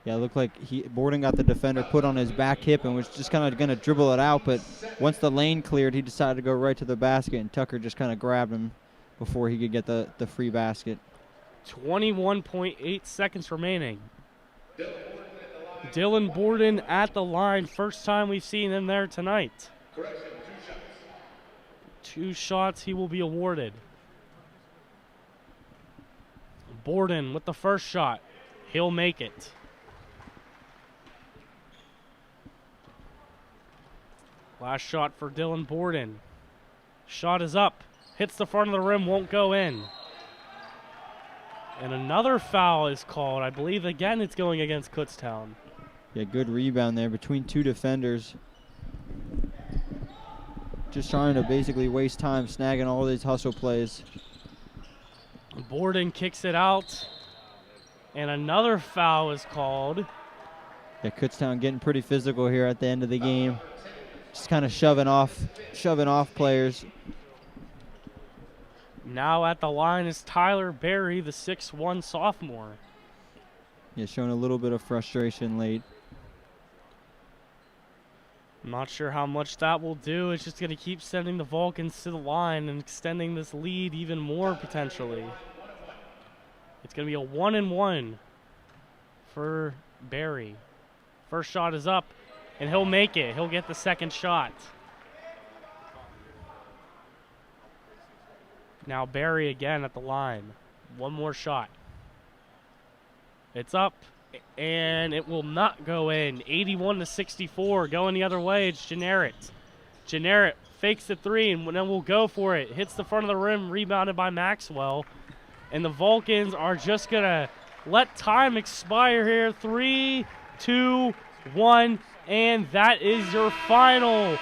Yeah, it looked like Borden got the defender put on his back hip and was just kind of going to dribble it out, but once the lane cleared, he decided to go right to the basket, and Tucker just kind of grabbed him before he could get the free basket. 21.8 seconds remaining. Dylan Borden at the line. First time we've seen him there tonight. 2 shots he will be awarded. Borden with the first shot. He'll make it. Last shot for Dylan Borden. Shot is up. Hits the front of the rim, won't go in. And another foul is called. I believe, again, it's going against Kutztown. Yeah, good rebound there between 2 defenders. Just trying to basically waste time snagging all these hustle plays. Borden kicks it out. And another foul is called. Yeah, Kutztown getting pretty physical here at the end of the game. Just kind of shoving off players. Now at the line is Tyler Berry, the 6'1 sophomore. Yeah, showing a little bit of frustration late. I'm not sure how much that will do. It's just going to keep sending the Vulcans to the line and extending this lead even more potentially. It's going to be a 1-and-1 for Berry. First shot is up, and he'll make it. He'll get the second shot. Now Barry again at the line. One more shot. It's up, and it will not go in. 81-64. Going the other way, it's Generic. Generic fakes the 3, and then we'll go for it. Hits the front of the rim, rebounded by Maxwell. And the Vulcans are just going to let time expire here. 3, 2, 1, and that is your final.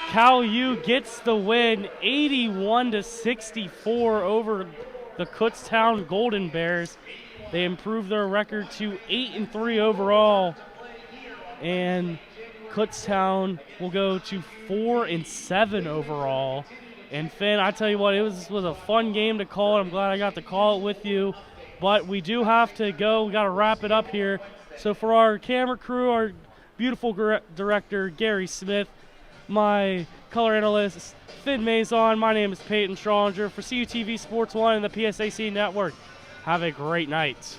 Cal U gets the win, 81-64 over the Kutztown Golden Bears. They improve their record to 8-3 overall, and Kutztown will go to 4-7 overall. And Finn, I tell you what, it was a fun game to call. I'm glad I got to call it with you, but we do have to go. We got to wrap it up here. So for our camera crew, our beautiful director Gary Smith, my color analyst Finn Maison, my name is Peyton Strollinger for CUTV Sports 1 and the PSAC Network. Have a great night.